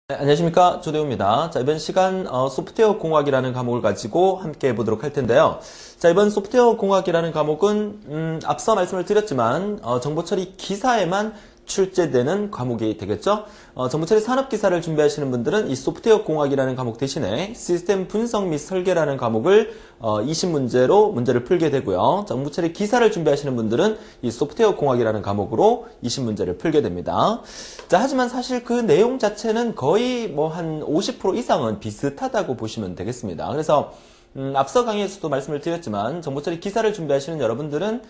네, 안녕하십니까, 조대우입니다. 자, 이번 시간 소프트웨어 공학이라는 과목을 가지고 함께 해보도록 할 텐데요. 자, 이번 소프트웨어 공학이라는 과목은 앞서 말씀을 드렸지만 정보처리 기사에만 출제되는 과목이 되겠죠. 정보처리 산업기사를 준비하시는 분들은 이 소프트웨어 공학이라는 과목 대신에 시스템 분석 및 설계라는 과목을 20문제로 문제를 풀게 되고요. 정보처리 기사를 준비하시는 분들은 이 소프트웨어 공학이라는 과목으로 20문제를 풀게 됩니다. 자, 하지만 사실 그 내용 자체는 거의 뭐 한 50% 이상은 비슷하다고 보시면 되겠습니다. 그래서 앞서 강의에서도 말씀을 드렸지만 정보처리 기사를 준비하시는 여러분들은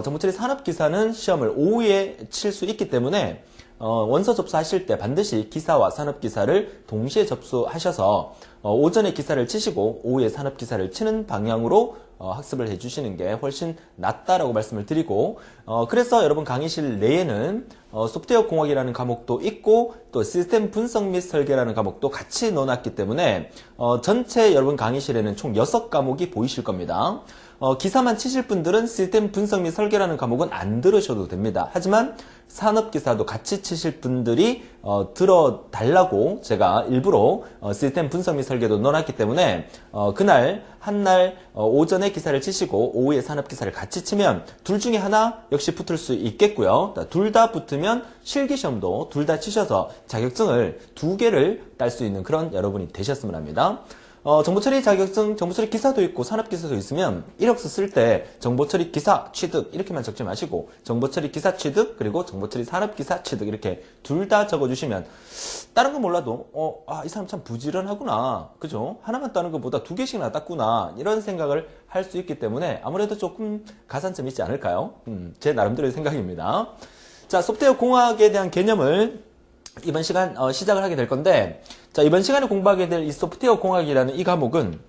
정보처리 산업기사는 시험을 오후에 칠 수 있기 때문에 원서 접수하실 때 반드시 기사와 산업기사를 동시에 접수하셔서 오전에 기사를 치시고 오후에 산업기사를 치는 방향으로 학습을 해주시는 게 훨씬 낫다라고 말씀을 드리고 그래서 여러분 강의실 내에는 소프트웨어 공학이라는 과목도 있고 또 시스템 분석 및 설계라는 과목도 같이 넣어놨기 때문에 전체 여러분 강의실에는 총 6과목이 보이실 겁니다. 기사만 치실 분들은 시스템 분석 및 설계라는 과목은 안 들으셔도 됩니다. 하지만 산업기사도 같이 치실 분들이 들어달라고 제가 일부러 시스템 분석 및 설계도 넣어놨기 때문에 그날 한날 오전에 기사를 치시고 오후에 산업기사를 같이 치면 둘 중에 하나 역시 붙을 수 있겠고요. 둘 다 붙으면 실기시험도 둘 다 치셔서 자격증을 2개를 딸 수 있는 그런 여러분이 되셨으면 합니다. 정보처리 자격증, 정보처리 기사도 있고 산업기사도 있으면 이력서 쓸 때 정보처리 기사 취득 이렇게만 적지 마시고 정보처리 기사 취득 그리고 정보처리 산업기사 취득 이렇게 둘 다 적어주시면 다른 건 몰라도 이 사람 참 부지런하구나, 그죠? 하나만 따는 것보다 2개씩이나 땄구나 이런 생각을 할 수 있기 때문에 아무래도 조금 가산점이 있지 않을까요? 제 나름대로의 생각입니다. 자, 소프트웨어 공학에 대한 개념을 이번 시간 시작을 하게 될 건데, 자, 이번 시간에 공부하게 될 이 소프트웨어 공학이라는 이 과목은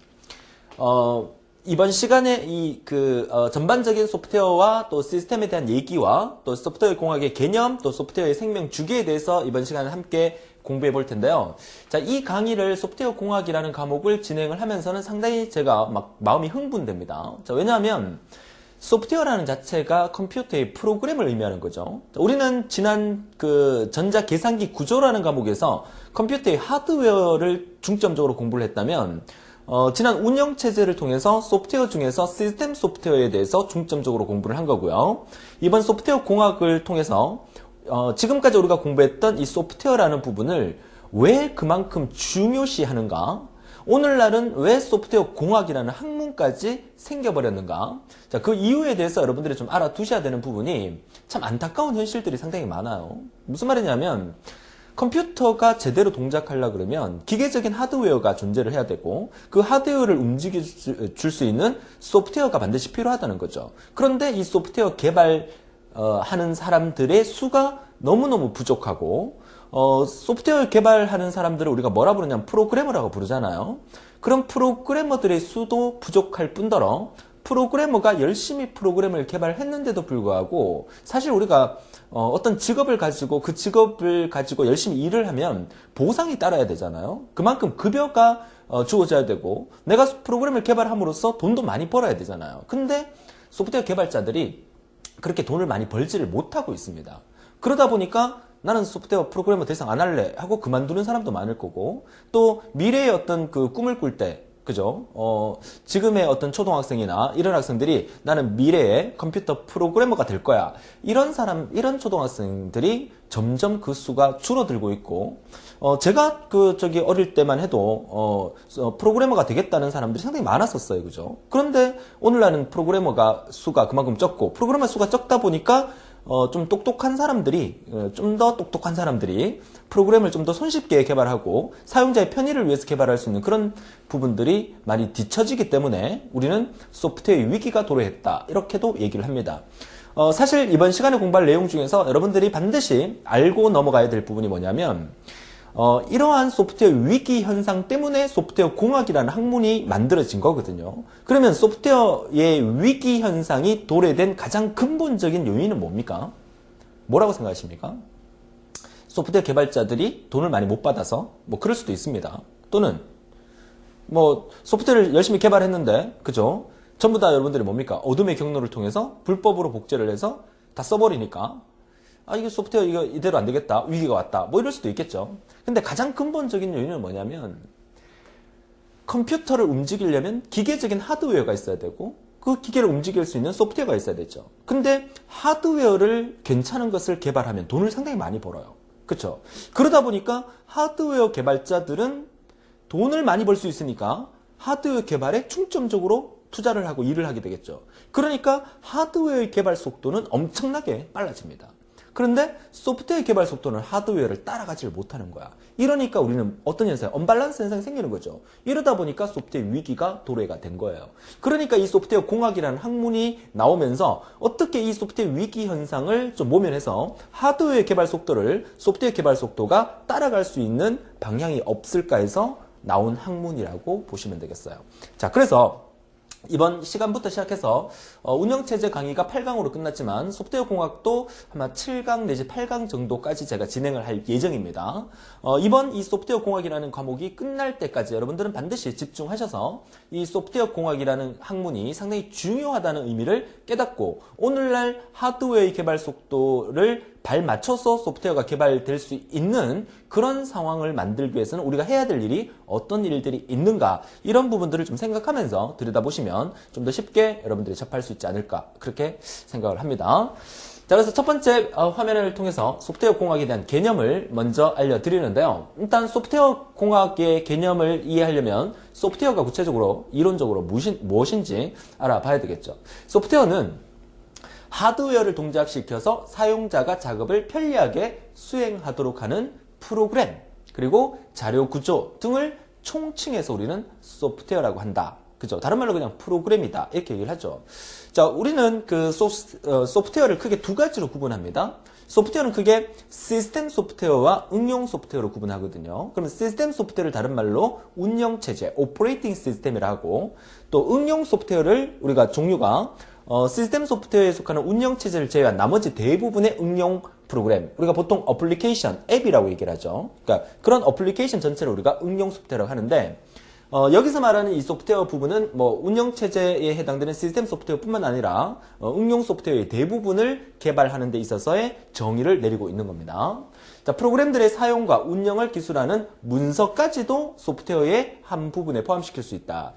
이번 시간에 전반적인 소프트웨어와 또 시스템에 대한 얘기와 또 소프트웨어 공학의 개념, 또 소프트웨어의 생명 주기에 대해서 이번 시간에 함께 공부해 볼 텐데요. 자, 이 강의를 소프트웨어 공학이라는 과목을 진행을 하면서는 상당히 제가 막 마음이 흥분됩니다. 자, 왜냐하면 소프트웨어라는 자체가 컴퓨터의 프로그램을 의미하는 거죠. 우리는 지난 전자계산기 구조라는 과목에서 컴퓨터의 하드웨어를 중점적으로 공부를 했다면 지난 운영체제를 통해서 소프트웨어 중에서 시스템 소프트웨어에 대해서 중점적으로 공부를 한 거고요. 이번 소프트웨어 공학을 통해서 지금까지 우리가 공부했던 이 소프트웨어라는 부분을 왜 그만큼 중요시하는가, 오늘날은 왜 소프트웨어 공학이라는 학문까지 생겨버렸는가, 자, 그 이유에 대해서 여러분들이 좀 알아두셔야 되는 부분이 참 안타까운 현실들이 상당히 많아요. 무슨 말이냐면 컴퓨터가 제대로 동작하려고 그러면 기계적인 하드웨어가 존재를 해야 되고 그 하드웨어를 움직여 줄 수 있는 소프트웨어가 반드시 필요하다는 거죠. 그런데 이 소프트웨어 개발하는 사람들의 수가 너무너무 부족하고 소프트웨어 개발하는 사람들을 우리가 뭐라 부르냐면 프로그래머라고 부르잖아요. 그런 프로그래머들의 수도 부족할 뿐더러 프로그래머가 열심히 프로그램을 개발했는데도 불구하고 사실 우리가 어떤 직업을 가지고 그 직업을 가지고 열심히 일을 하면 보상이 따라야 되잖아요. 그만큼 급여가 주어져야 되고 내가 프로그램을 개발함으로써 돈도 많이 벌어야 되잖아요. 근데 소프트웨어 개발자들이 그렇게 돈을 많이 벌지를 못하고 있습니다. 그러다 보니까 나는 소프트웨어 프로그래머 더 이상 안 할래 하고 그만두는 사람도 많을 거고, 또 미래의 어떤 그 꿈을 꿀 때, 그죠? 지금의 어떤 초등학생이나 이런 학생들이 나는 미래의 컴퓨터 프로그래머가 될 거야, 이런 초등학생들이 점점 그 수가 줄어들고 있고, 제가 어릴 때만 해도 프로그래머가 되겠다는 사람들이 상당히 많았었어요, 그죠? 그런데 오늘날은 프로그래머가 수가 그만큼 적고, 프로그래머 수가 적다 보니까 좀 똑똑한 사람들이, 좀 더 똑똑한 사람들이 프로그램을 좀 더 손쉽게 개발하고 사용자의 편의를 위해서 개발할 수 있는 그런 부분들이 많이 뒤처지기 때문에 우리는 소프트웨어 위기가 도래했다, 이렇게도 얘기를 합니다. 사실 이번 시간에 공부할 내용 중에서 여러분들이 반드시 알고 넘어가야 될 부분이 뭐냐면 이러한 소프트웨어 위기 현상 때문에 소프트웨어 공학이라는 학문이 만들어진 거거든요. 그러면 소프트웨어의 위기 현상이 도래된 가장 근본적인 요인은 뭡니까? 뭐라고 생각하십니까? 소프트웨어 개발자들이 돈을 많이 못 받아서 뭐 그럴 수도 있습니다. 또는 뭐 소프트웨어를 열심히 개발했는데, 그죠? 전부 다 여러분들이 뭡니까? 어둠의 경로를 통해서 불법으로 복제를 해서 다 써버리니까 아, 이게 소프트웨어 이거 이대로 안 되겠다. 위기가 왔다. 뭐 이럴 수도 있겠죠. 근데 가장 근본적인 요인은 뭐냐면 컴퓨터를 움직이려면 기계적인 하드웨어가 있어야 되고 그 기계를 움직일 수 있는 소프트웨어가 있어야 되죠. 근데 하드웨어를 괜찮은 것을 개발하면 돈을 상당히 많이 벌어요. 그렇죠? 그러다 보니까 하드웨어 개발자들은 돈을 많이 벌 수 있으니까 하드웨어 개발에 중점적으로 투자를 하고 일을 하게 되겠죠. 그러니까 하드웨어 개발 속도는 엄청나게 빨라집니다. 그런데 소프트웨어 개발 속도는 하드웨어를 따라가지를 못하는 거야. 이러니까 우리는 어떤 현상, 언밸런스 현상이 생기는 거죠. 이러다 보니까 소프트웨어 위기가 도래가 된 거예요. 그러니까 이 소프트웨어 공학이라는 학문이 나오면서 어떻게 이 소프트웨어 위기 현상을 좀 모면해서 하드웨어 개발 속도를 소프트웨어 개발 속도가 따라갈 수 있는 방향이 없을까 해서 나온 학문이라고 보시면 되겠어요. 자, 그래서 이번 시간부터 시작해서 운영체제 강의가 8강으로 끝났지만 소프트웨어 공학도 아마 7강 내지 8강 정도까지 제가 진행을 할 예정입니다. 이번 이 소프트웨어 공학이라는 과목이 끝날 때까지 여러분들은 반드시 집중하셔서 이 소프트웨어 공학이라는 학문이 상당히 중요하다는 의미를 깨닫고 오늘날 하드웨어의 개발 속도를 발맞춰서 소프트웨어가 개발될 수 있는 그런 상황을 만들기 위해서는 우리가 해야 될 일이 어떤 일들이 있는가 이런 부분들을 좀 생각하면서 들여다보시면 좀 더 쉽게 여러분들이 접할 수 있지 않을까 그렇게 생각을 합니다. 자, 그래서 첫 번째 화면을 통해서 소프트웨어 공학에 대한 개념을 먼저 알려드리는데요. 일단 소프트웨어 공학의 개념을 이해하려면 소프트웨어가 구체적으로 이론적으로 무엇인지 알아봐야 되겠죠. 소프트웨어는 하드웨어를 동작시켜서 사용자가 작업을 편리하게 수행하도록 하는 프로그램, 그리고 자료 구조 등을 총칭해서 우리는 소프트웨어라고 한다. 그죠? 다른 말로 그냥 프로그램이다. 이렇게 얘기를 하죠. 자, 우리는 그 소프트웨어를 크게 두 가지로 구분합니다. 소프트웨어는 크게 시스템 소프트웨어와 응용 소프트웨어로 구분하거든요. 그러면 시스템 소프트웨어를 다른 말로 운영체제, 오퍼레이팅 시스템이라고 하고 또 응용 소프트웨어를 우리가 종류가 시스템 소프트웨어에 속하는 운영체제를 제외한 나머지 대부분의 응용 프로그램, 우리가 보통 어플리케이션, 앱이라고 얘기를 하죠. 그러니까 그런 어플리케이션 전체를 우리가 응용 소프트웨어라고 하는데 여기서 말하는 이 소프트웨어 부분은 뭐 운영체제에 해당되는 시스템 소프트웨어뿐만 아니라 응용 소프트웨어의 대부분을 개발하는 데 있어서의 정의를 내리고 있는 겁니다. 자, 프로그램들의 사용과 운영을 기술하는 문서까지도 소프트웨어의 한 부분에 포함시킬 수 있다.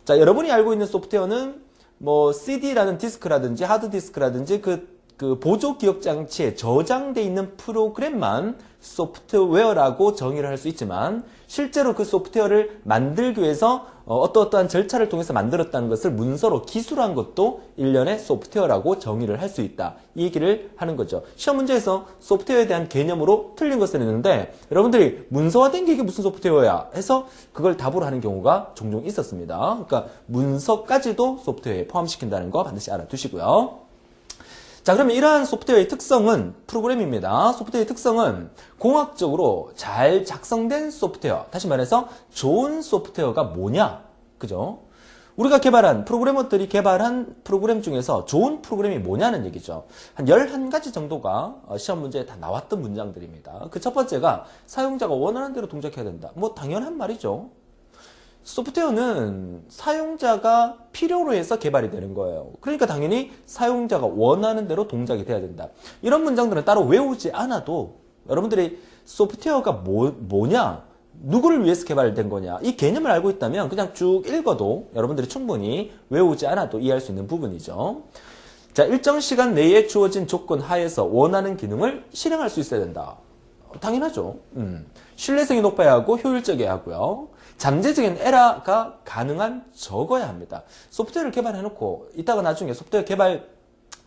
자, 여러분이 알고 있는 소프트웨어는 뭐 CD라는 디스크라든지 하드디스크라든지 그 보조 기억 장치에 저장되어 있는 프로그램만 소프트웨어라고 정의를 할 수 있지만 실제로 그 소프트웨어를 만들기 위해서 어떠한 절차를 통해서 만들었다는 것을 문서로 기술한 것도 일련의 소프트웨어라고 정의를 할 수 있다. 이 얘기를 하는 거죠. 시험 문제에서 소프트웨어에 대한 개념으로 틀린 것을 했는데 여러분들이 문서화된 게 이게 무슨 소프트웨어야 해서 그걸 답으로 하는 경우가 종종 있었습니다. 그러니까 문서까지도 소프트웨어에 포함시킨다는 거 반드시 알아두시고요. 자, 그러면 이러한 소프트웨어의 특성은 프로그램입니다. 소프트웨어의 특성은 공학적으로 잘 작성된 소프트웨어, 다시 말해서 좋은 소프트웨어가 뭐냐? 그죠? 우리가 프로그래머들이 개발한 프로그램 중에서 좋은 프로그램이 뭐냐는 얘기죠. 한 11가지 정도가 시험 문제에 다 나왔던 문장들입니다. 그 첫 번째가 사용자가 원하는 대로 동작해야 된다. 뭐 당연한 말이죠. 소프트웨어는 사용자가 필요로 해서 개발이 되는 거예요. 그러니까 당연히 사용자가 원하는 대로 동작이 돼야 된다. 이런 문장들은 따로 외우지 않아도 여러분들이 소프트웨어가 뭐냐, 누구를 위해서 개발된 거냐, 이 개념을 알고 있다면 그냥 쭉 읽어도 여러분들이 충분히 외우지 않아도 이해할 수 있는 부분이죠. 자, 일정 시간 내에 주어진 조건 하에서 원하는 기능을 실행할 수 있어야 된다. 당연하죠. 신뢰성이 높아야 하고 효율적이어야 하고요. 잠재적인 에러가 가능한 적어야 합니다. 소프트웨어를 개발해놓고 이따가 나중에 소프트웨어 개발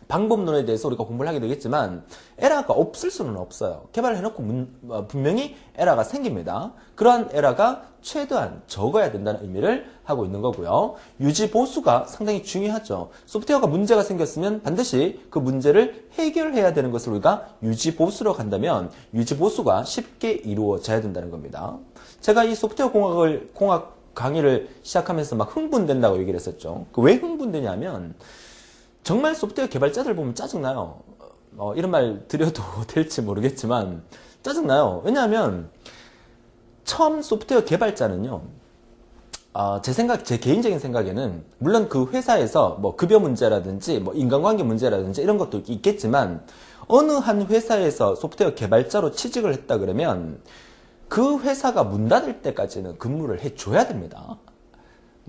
방법론에 대해서 우리가 공부를 하게 되겠지만 에러가 없을 수는 없어요. 개발해놓고 분명히 에러가 생깁니다. 그러한 에러가 최대한 적어야 된다는 의미를 하고 있는 거고요. 유지 보수가 상당히 중요하죠. 소프트웨어가 문제가 생겼으면 반드시 그 문제를 해결해야 되는 것을 우리가 유지 보수로 간다면 유지 보수가 쉽게 이루어져야 된다는 겁니다. 제가 이 소프트웨어 공학 강의를 시작하면서 막 흥분된다고 얘기를 했었죠. 왜 흥분되냐면 정말 소프트웨어 개발자들 보면 짜증나요. 이런 말 드려도 될지 모르겠지만 짜증나요. 왜냐하면 처음 소프트웨어 개발자는요. 제 개인적인 생각에는, 물론 그 회사에서 뭐 급여 문제라든지, 뭐 인간관계 문제라든지 이런 것도 있겠지만, 어느 한 회사에서 소프트웨어 개발자로 취직을 했다 그러면, 그 회사가 문 닫을 때까지는 근무를 해줘야 됩니다.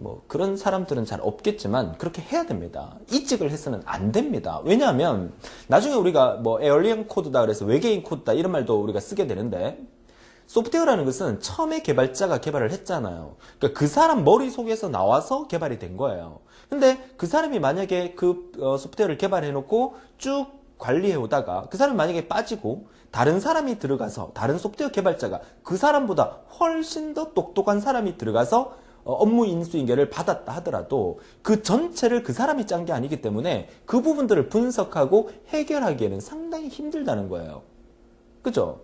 뭐 그런 사람들은 잘 없겠지만 그렇게 해야 됩니다. 이직을 해서는 안 됩니다. 왜냐하면 나중에 우리가 뭐 에얼리언 코드다 그래서 외계인 코드다 이런 말도 우리가 쓰게 되는데, 소프트웨어라는 것은 처음에 개발자가 개발을 했잖아요. 그러니까 그 사람 머릿속에서 나와서 개발이 된 거예요. 근데 그 사람이 만약에 그 소프트웨어를 개발해 놓고 쭉 관리해 오다가 그 사람이 만약에 빠지고 다른 사람이 들어가서, 다른 소프트웨어 개발자가 그 사람보다 훨씬 더 똑똑한 사람이 들어가서 업무 인수인계를 받았다 하더라도 그 전체를 그 사람이 짠 게 아니기 때문에 그 부분들을 분석하고 해결하기에는 상당히 힘들다는 거예요. 그죠?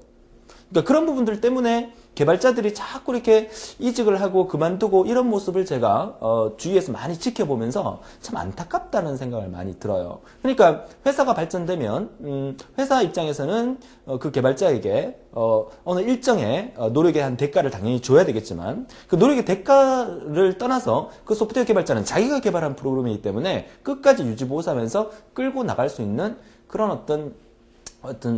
그러니까 그런 부분들 때문에 개발자들이 자꾸 이렇게 이직을 하고 그만두고 이런 모습을 제가 주위에서 많이 지켜보면서 참 안타깝다는 생각을 많이 들어요. 그러니까 회사가 발전되면 회사 입장에서는 그 개발자에게 어느 일정의 노력에 한 대가를 당연히 줘야 되겠지만, 그 노력의 대가를 떠나서 그 소프트웨어 개발자는 자기가 개발한 프로그램이기 때문에 끝까지 유지보수하면서 끌고 나갈 수 있는 그런 어떤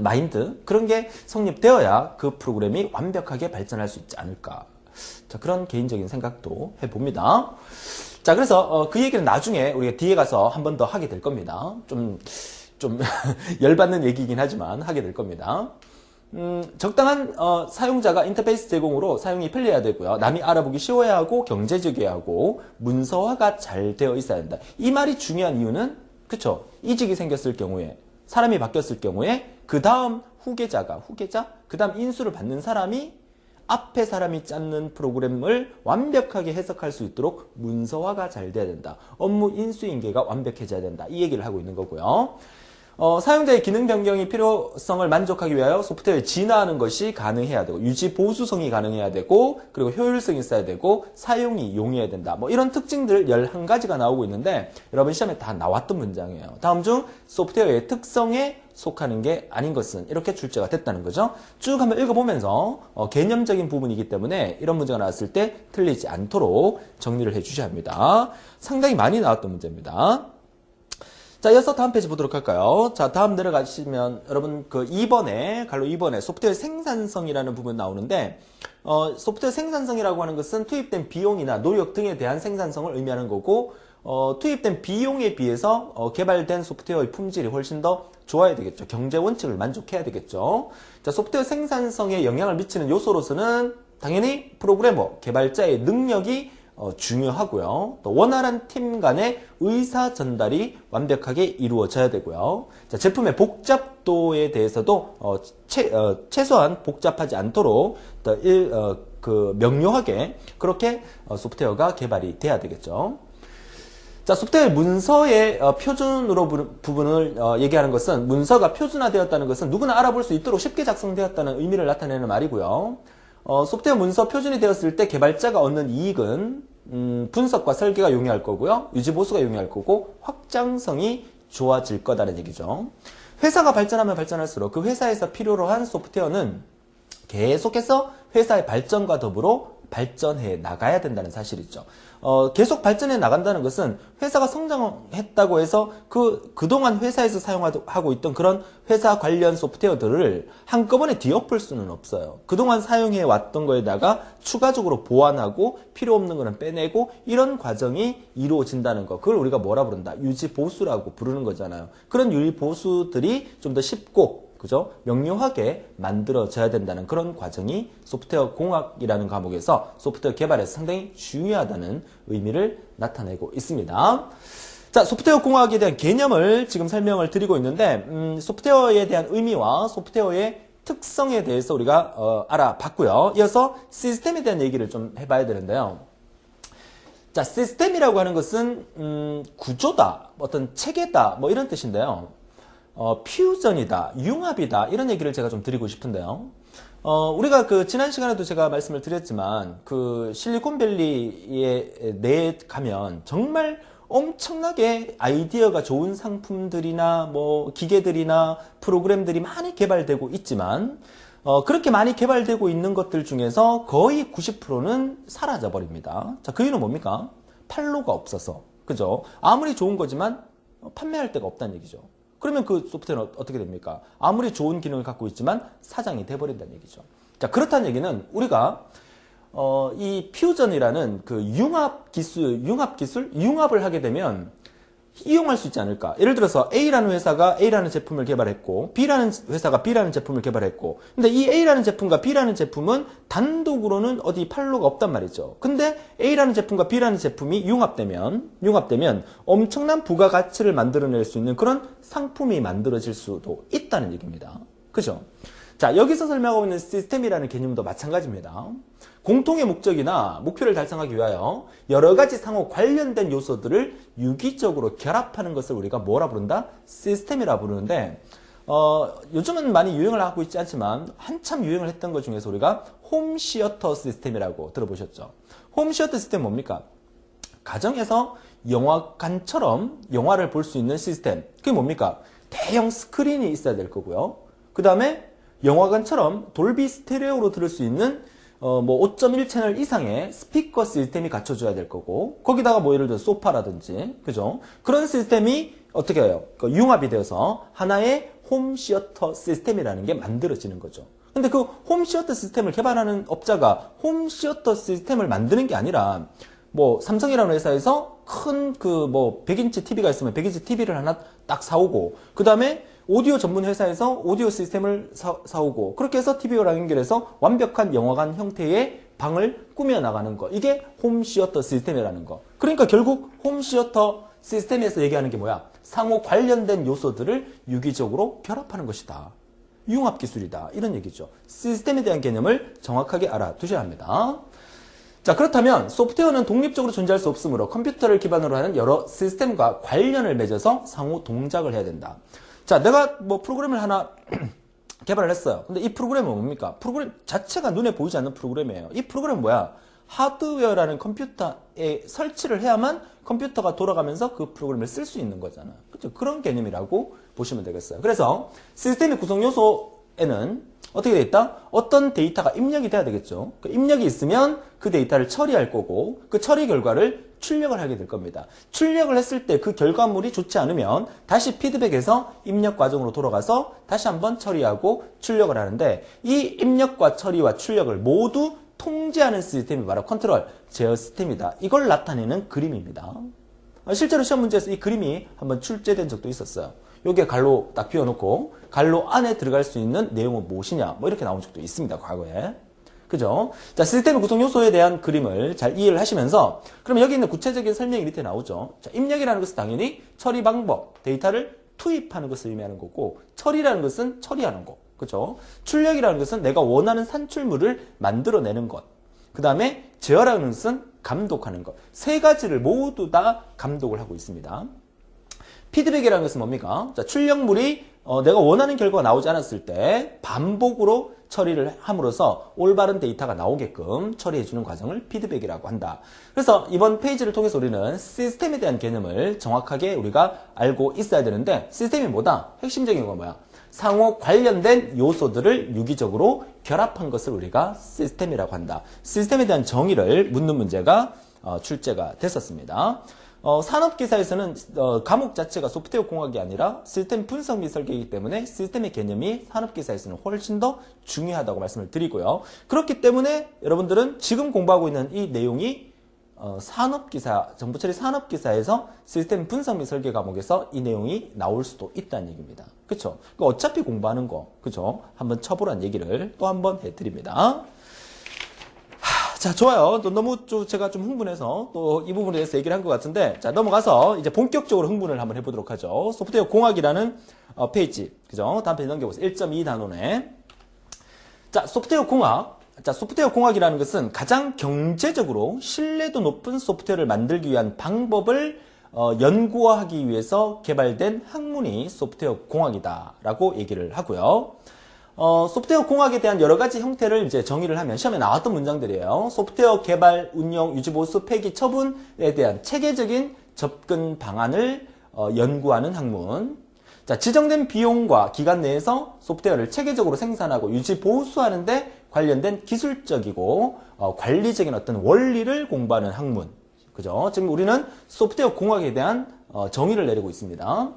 마인드, 그런 게 성립되어야 그 프로그램이 완벽하게 발전할 수 있지 않을까. 자, 그런 개인적인 생각도 해봅니다. 자, 그래서 그 얘기는 나중에 우리가 뒤에 가서 한 번 더 하게 될 겁니다. 좀 열받는 얘기이긴 하지만 하게 될 겁니다. 적당한 사용자가 인터페이스 제공으로 사용이 편리해야 되고요. 남이 알아보기 쉬워야 하고 경제적이어야 하고 문서화가 잘 되어 있어야 된다. 이 말이 중요한 이유는, 그쵸? 이직이 생겼을 경우에, 사람이 바뀌었을 경우에 그 다음 후계자, 그 다음 인수를 받는 사람이 앞에 사람이 짰는 프로그램을 완벽하게 해석할 수 있도록 문서화가 잘 돼야 된다. 업무 인수인계가 완벽해져야 된다. 이 얘기를 하고 있는 거고요. 사용자의 기능 변경이 필요성을 만족하기 위하여 소프트웨어를 진화하는 것이 가능해야 되고, 유지 보수성이 가능해야 되고, 그리고 효율성이 있어야 되고, 사용이 용이해야 된다. 뭐 이런 특징들 11가지가 나오고 있는데, 여러분 시험에 다 나왔던 문장이에요. 다음 중 소프트웨어의 특성에 속하는 게 아닌 것은, 이렇게 출제가 됐다는 거죠. 쭉 한번 읽어보면서 개념적인 부분이기 때문에 이런 문제가 나왔을 때 틀리지 않도록 정리를 해주셔야 합니다. 상당히 많이 나왔던 문제입니다. 자, 이어서 다음 페이지 보도록 할까요? 자, 다음 내려가시면 여러분 그 2번에, 갈로 2번에 소프트웨어 생산성이라는 부분 나오는데, 소프트웨어 생산성이라고 하는 것은 투입된 비용이나 노력 등에 대한 생산성을 의미하는 거고, 투입된 비용에 비해서 개발된 소프트웨어의 품질이 훨씬 더 좋아야 되겠죠. 경제 원칙을 만족해야 되겠죠. 자, 소프트웨어 생산성에 영향을 미치는 요소로서는 당연히 프로그래머, 개발자의 능력이 중요하고요. 또 원활한 팀 간의 의사 전달이 완벽하게 이루어져야 되고요. 자, 제품의 복잡도에 대해서도 최소한 복잡하지 않도록 명료하게 그렇게 소프트웨어가 개발이 돼야 되겠죠. 자, 소프트웨어 문서의 표준으로 부분을 얘기하는 것은, 문서가 표준화되었다는 것은 누구나 알아볼 수 있도록 쉽게 작성되었다는 의미를 나타내는 말이고요. 소프트웨어 문서 표준이 되었을 때 개발자가 얻는 이익은 분석과 설계가 용이할 거고요. 유지보수가 용이할 거고, 확장성이 좋아질 거다는 얘기죠. 회사가 발전하면 발전할수록 그 회사에서 필요로 한 소프트웨어는 계속해서 회사의 발전과 더불어 발전해 나가야 된다는 사실이죠. 계속 발전해 나간다는 것은 회사가 성장했다고 해서 그동안 회사에서 사용하고 있던 그런 회사 관련 소프트웨어들을 한꺼번에 뒤엎을 수는 없어요. 그동안 사용해 왔던 거에다가 추가적으로 보완하고 필요 없는 거는 빼내고 이런 과정이 이루어진다는 거. 그걸 우리가 뭐라 부른다? 유지보수라고 부르는 거잖아요. 그런 유지보수들이 좀 더 쉽고, 그죠? 명료하게 만들어져야 된다는 그런 과정이 소프트웨어 공학이라는 과목에서 소프트웨어 개발에서 상당히 중요하다는 의미를 나타내고 있습니다. 자, 소프트웨어 공학에 대한 개념을 지금 설명을 드리고 있는데, 소프트웨어에 대한 의미와 소프트웨어의 특성에 대해서 우리가 알아봤고요. 이어서 시스템에 대한 얘기를 좀 해봐야 되는데요. 자, 시스템이라고 하는 것은 구조다, 어떤 체계다, 뭐 이런 뜻인데요. 퓨전이다, 융합이다, 이런 얘기를 제가 좀 드리고 싶은데요. 우리가 지난 시간에도 제가 말씀을 드렸지만, 실리콘밸리에 내에 가면 정말 엄청나게 아이디어가 좋은 상품들이나 뭐 기계들이나 프로그램들이 많이 개발되고 있지만, 그렇게 많이 개발되고 있는 것들 중에서 거의 90%는 사라져 버립니다. 자, 그 이유는 뭡니까? 판로가 없어서. 그죠? 아무리 좋은 거지만 판매할 데가 없다는 얘기죠. 그러면 그 소프트웨어는 어떻게 됩니까? 아무리 좋은 기능을 갖고 있지만 사장이 돼버린다는 얘기죠. 자, 그렇다는 얘기는 우리가 이 퓨전이라는 그 융합을 하게 되면 이용할 수 있지 않을까? 예를 들어서 A라는 회사가 A라는 제품을 개발했고 B라는 회사가 B라는 제품을 개발했고 근데 이 A라는 제품과 B라는 제품은 단독으로는 어디 판로가 없단 말이죠. 근데 A라는 제품과 B라는 제품이 융합되면 엄청난 부가가치를 만들어낼 수 있는 그런 상품이 만들어질 수도 있다는 얘기입니다. 그죠? 자, 여기서 설명하고 있는 시스템이라는 개념도 마찬가지입니다. 공통의 목적이나 목표를 달성하기 위하여 여러 가지 상호 관련된 요소들을 유기적으로 결합하는 것을 우리가 뭐라 부른다? 시스템이라 부르는데 요즘은 많이 유행을 하고 있지 않지만 한참 유행을 했던 것 중에서 우리가 홈시어터 시스템이라고 들어보셨죠? 홈시어터 시스템 뭡니까? 가정에서 영화관처럼 영화를 볼 수 있는 시스템. 그게 뭡니까? 대형 스크린이 있어야 될 거고요. 그 다음에 영화관처럼 돌비 스테레오로 들을 수 있는 5.1 채널 이상의 스피커 시스템이 갖춰줘야 될 거고 거기다가 예를 들어 소파라든지 그죠? 그런 시스템이 어떻게 해요? 융합이 되어서 하나의 홈시어터 시스템이라는 게 만들어지는 거죠. 근데 그 홈시어터 시스템을 개발하는 업자가 홈시어터 시스템을 만드는 게 아니라 삼성이라는 회사에서 큰 100인치 TV가 있으면 100인치 TV를 하나 딱 사오고 그 다음에 오디오 전문 회사에서 오디오 시스템을 사오고 그렇게 해서 TV랑 연결해서 완벽한 영화관 형태의 방을 꾸며 나가는 거. 이게 홈시어터 시스템이라는 거. 그러니까 결국 홈시어터 시스템에서 얘기하는 게 뭐야? 상호 관련된 요소들을 유기적으로 결합하는 것이다. 융합 기술이다. 이런 얘기죠. 시스템에 대한 개념을 정확하게 알아두셔야 합니다. 자, 그렇다면 소프트웨어는 독립적으로 존재할 수 없으므로 컴퓨터를 기반으로 하는 여러 시스템과 관련을 맺어서 상호 동작을 해야 된다. 자, 내가 프로그램을 하나 개발을 했어요. 근데 이 프로그램은 뭡니까? 프로그램 자체가 눈에 보이지 않는 프로그램이에요. 이 프로그램은 뭐야? 하드웨어라는 컴퓨터에 설치를 해야만 컴퓨터가 돌아가면서 그 프로그램을 쓸 수 있는 거잖아요. 그렇죠? 그런 개념이라고 보시면 되겠어요. 그래서 시스템의 구성 요소에는 어떻게 돼 있다? 어떤 데이터가 입력이 돼야 되겠죠. 그 입력이 있으면 그 데이터를 처리할 거고 그 처리 결과를 출력을 하게 될 겁니다. 출력을 했을 때 그 결과물이 좋지 않으면 다시 피드백해서 입력 과정으로 돌아가서 다시 한번 처리하고 출력을 하는데 이 입력과 처리와 출력을 모두 통제하는 시스템이 바로 컨트롤 제어 시스템이다. 이걸 나타내는 그림입니다. 실제로 시험 문제에서 이 그림이 한번 출제된 적도 있었어요. 여기에 갈로 딱 비워놓고 갈로 안에 들어갈 수 있는 내용은 무엇이냐 이렇게 나온 적도 있습니다. 과거에. 그죠? 자, 시스템의 구성 요소에 대한 그림을 잘 이해를 하시면서 그럼 여기 있는 구체적인 설명이 밑에 나오죠. 자, 입력이라는 것은 당연히 처리 방법, 데이터를 투입하는 것을 의미하는 거고 처리라는 것은 처리하는 거. 그죠? 출력이라는 것은 내가 원하는 산출물을 만들어내는 것. 그 다음에 제어라는 것은 감독하는 것. 세 가지를 모두 다 감독을 하고 있습니다. 피드백이라는 것은 뭡니까? 자, 출력물이 내가 원하는 결과가 나오지 않았을 때 반복으로 처리를 함으로써 올바른 데이터가 나오게끔 처리해주는 과정을 피드백이라고 한다. 그래서 이번 페이지를 통해서 우리는 시스템에 대한 개념을 정확하게 우리가 알고 있어야 되는데 시스템이 뭐다? 핵심적인 건 뭐야? 상호 관련된 요소들을 유기적으로 결합한 것을 우리가 시스템이라고 한다. 시스템에 대한 정의를 묻는 문제가 출제가 됐었습니다. 산업기사에서는 과목 자체가 소프트웨어 공학이 아니라 시스템 분석 및 설계이기 때문에 시스템의 개념이 산업기사에서는 훨씬 더 중요하다고 말씀을 드리고요. 그렇기 때문에 여러분들은 지금 공부하고 있는 이 내용이 산업기사, 정보처리 산업기사에서 시스템 분석 및 설계 과목에서 이 내용이 나올 수도 있다는 얘기입니다. 그쵸? 어차피 공부하는 거, 그쵸? 한번 쳐보라는 얘기를 또 한번 해드립니다. 자, 좋아요. 또 너무 제가 좀 흥분해서 또 이 부분에 대해서 얘기를 한 것 같은데, 자, 넘어가서 이제 본격적으로 흥분을 한번 해보도록 하죠. 소프트웨어 공학이라는 페이지, 그죠? 다음 페이지 넘겨보세요. 1.2 단원에. 자, 소프트웨어 공학. 자, 소프트웨어 공학이라는 것은 가장 경제적으로 신뢰도 높은 소프트웨어를 만들기 위한 방법을 연구하기 위해서 개발된 학문이 소프트웨어 공학이다라고 얘기를 하고요. 소프트웨어 공학에 대한 여러 가지 형태를 이제 정의를 하면 시험에 나왔던 문장들이에요. 소프트웨어 개발, 운영, 유지, 보수, 폐기, 처분에 대한 체계적인 접근 방안을 연구하는 학문. 자, 지정된 비용과 기간 내에서 소프트웨어를 체계적으로 생산하고 유지 보수하는 데 관련된 기술적이고 관리적인 어떤 원리를 공부하는 학문. 그죠? 지금 우리는 소프트웨어 공학에 대한 정의를 내리고 있습니다.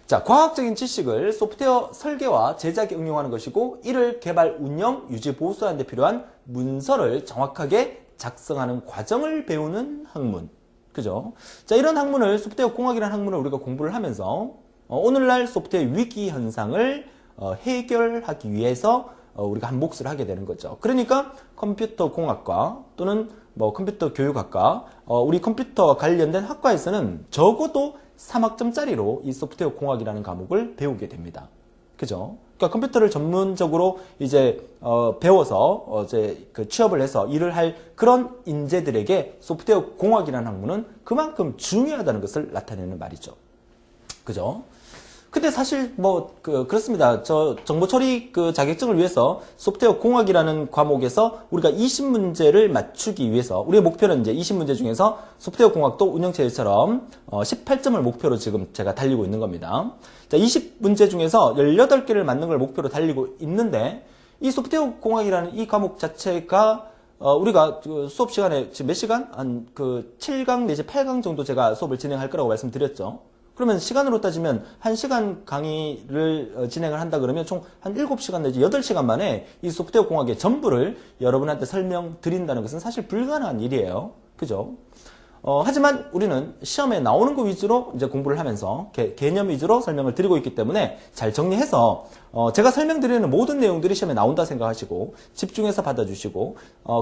자, 과학적인 지식을 소프트웨어 설계와 제작에 응용하는 것이고 이를 개발, 운영, 유지, 보수하는 데 필요한 문서를 정확하게 작성하는 과정을 배우는 학문. 그죠? 자, 이런 학문을 소프트웨어 공학이라는 학문을 우리가 공부를 하면서 오늘날 소프트웨어 위기 현상을 해결하기 위해서 우리가 한 몫을 하게 되는 거죠. 그러니까 컴퓨터 공학과 또는 뭐 컴퓨터 교육학과, 우리 컴퓨터 관련된 학과에서는 적어도 3학점짜리로 이 소프트웨어 공학이라는 과목을 배우게 됩니다. 그죠? 그러니까 컴퓨터를 전문적으로 이제 배워서 이제 그 취업을 해서 일을 할 그런 인재들에게 소프트웨어 공학이라는 학문은 그만큼 중요하다는 것을 나타내는 말이죠. 그죠? 근데 사실 그렇습니다. 저 정보 처리 그 자격증을 위해서 소프트웨어 공학이라는 과목에서 우리가 20문제를 맞추기 위해서 우리의 목표는 이제 20문제 중에서 소프트웨어 공학도 운영체제처럼 18점을 목표로 지금 제가 달리고 있는 겁니다. 자, 20문제 중에서 18개를 맞는 걸 목표로 달리고 있는데 이 소프트웨어 공학이라는 이 과목 자체가 우리가 그 수업 시간에 지금 몇 시간? 한 그 7강 내지 8강 정도 제가 수업을 진행할 거라고 말씀드렸죠. 그러면 시간으로 따지면 1시간 강의를 진행을 한다 그러면 총 한 7시간 내지 8시간 만에 이 소프트웨어 공학의 전부를 여러분한테 설명드린다는 것은 사실 불가능한 일이에요. 그죠? 하지만 우리는 시험에 나오는 거 위주로 이제 공부를 하면서 개념 위주로 설명을 드리고 있기 때문에 잘 정리해서 제가 설명드리는 모든 내용들이 시험에 나온다 생각하시고 집중해서 받아주시고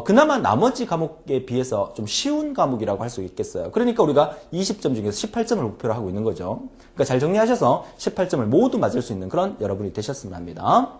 그나마 나머지 과목에 비해서 좀 쉬운 과목이라고 할 수 있겠어요. 그러니까 우리가 20점 중에서 18점을 목표로 하고 있는 거죠. 그러니까 잘 정리하셔서 18점을 모두 맞을 수 있는 그런 여러분이 되셨으면 합니다.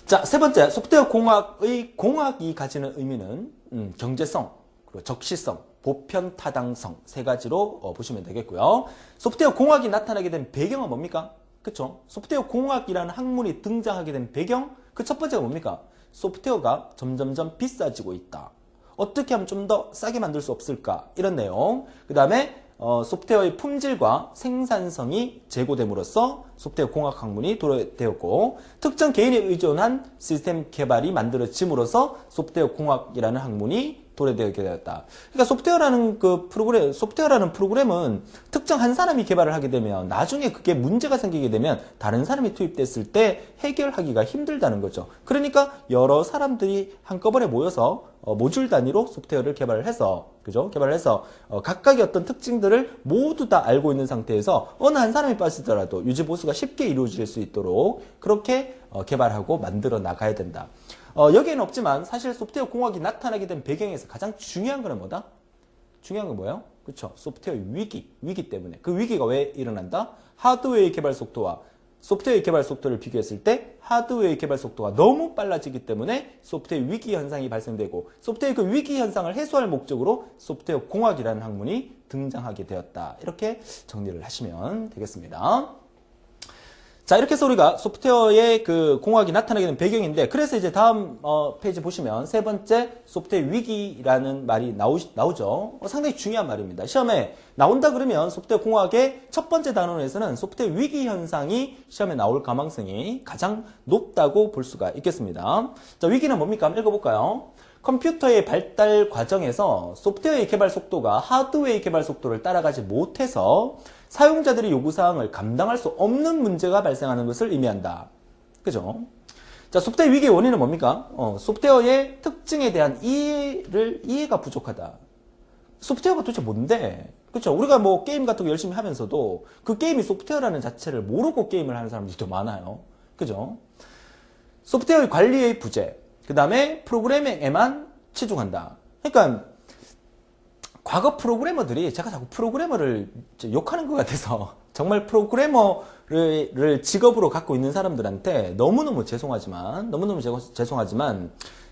자, 세 번째, 소프트웨어 공학의 공학이 가지는 의미는 경제성, 그리고 적시성, 보편 타당성 세 가지로 보시면 되겠고요. 소프트웨어 공학이 나타나게 된 배경은 뭡니까? 그쵸? 소프트웨어 공학이라는 학문이 등장하게 된 배경, 그 첫 번째가 뭡니까? 소프트웨어가 점점점 비싸지고 있다. 어떻게 하면 좀 더 싸게 만들 수 없을까? 이런 내용. 그 다음에 소프트웨어의 품질과 생산성이 제고됨으로써 소프트웨어 공학 학문이 도래되었고 특정 개인에 의존한 시스템 개발이 만들어짐으로써 소프트웨어 공학이라는 학문이 도래되게 되었다. 그러니까 소프트웨어라는 프로그램은 특정 한 사람이 개발을 하게 되면 나중에 그게 문제가 생기게 되면 다른 사람이 투입됐을 때 해결하기가 힘들다는 거죠. 그러니까 여러 사람들이 한꺼번에 모여서 모듈 단위로 소프트웨어를 개발을 해서, 그죠? 개발을 해서 각각의 어떤 특징들을 모두 다 알고 있는 상태에서 어느 한 사람이 빠지더라도 유지 보수가 쉽게 이루어질 수 있도록 그렇게 개발하고 만들어 나가야 된다. 여기에는 없지만 사실 소프트웨어 공학이 나타나게 된 배경에서 가장 중요한 거는 뭐다? 중요한 건 뭐예요? 그렇죠. 소프트웨어 위기 때문에. 그 위기가 왜 일어난다? 하드웨어의 개발 속도와 소프트웨어 개발 속도를 비교했을 때 하드웨어의 개발 속도가 너무 빨라지기 때문에 소프트웨어 위기 현상이 발생되고 소프트웨어 그 위기 현상을 해소할 목적으로 소프트웨어 공학이라는 학문이 등장하게 되었다. 이렇게 정리를 하시면 되겠습니다. 자, 이렇게 해서 우리가 소프트웨어의 그 공학이 나타나게 된 배경인데, 그래서 이제 다음 페이지 보시면 세 번째 소프트웨어 위기라는 말이 나오죠. 상당히 중요한 말입니다. 시험에 나온다 그러면 소프트웨어 공학의 첫 번째 단원에서는 소프트웨어 위기 현상이 시험에 나올 가망성이 가장 높다고 볼 수가 있겠습니다. 자, 위기는 뭡니까? 한번 읽어볼까요? 컴퓨터의 발달 과정에서 소프트웨어의 개발 속도가 하드웨어의 개발 속도를 따라가지 못해서 사용자들의 요구사항을 감당할 수 없는 문제가 발생하는 것을 의미한다. 그죠? 자, 소프트웨어 위기의 원인은 뭡니까? 소프트웨어의 특징에 대한 이해가 부족하다. 소프트웨어가 도대체 뭔데? 그쵸? 우리가 뭐 게임 같은 거 열심히 하면서도 그 게임이 소프트웨어라는 자체를 모르고 게임을 하는 사람들도 많아요. 그죠? 소프트웨어 관리의 부재, 그 다음에 프로그래밍에만 치중한다. 그러니까 과거 프로그래머들이 제가 자꾸 프로그래머를 욕하는 것 같아서 정말 프로그래머를 직업으로 갖고 있는 사람들한테 너무너무 죄송하지만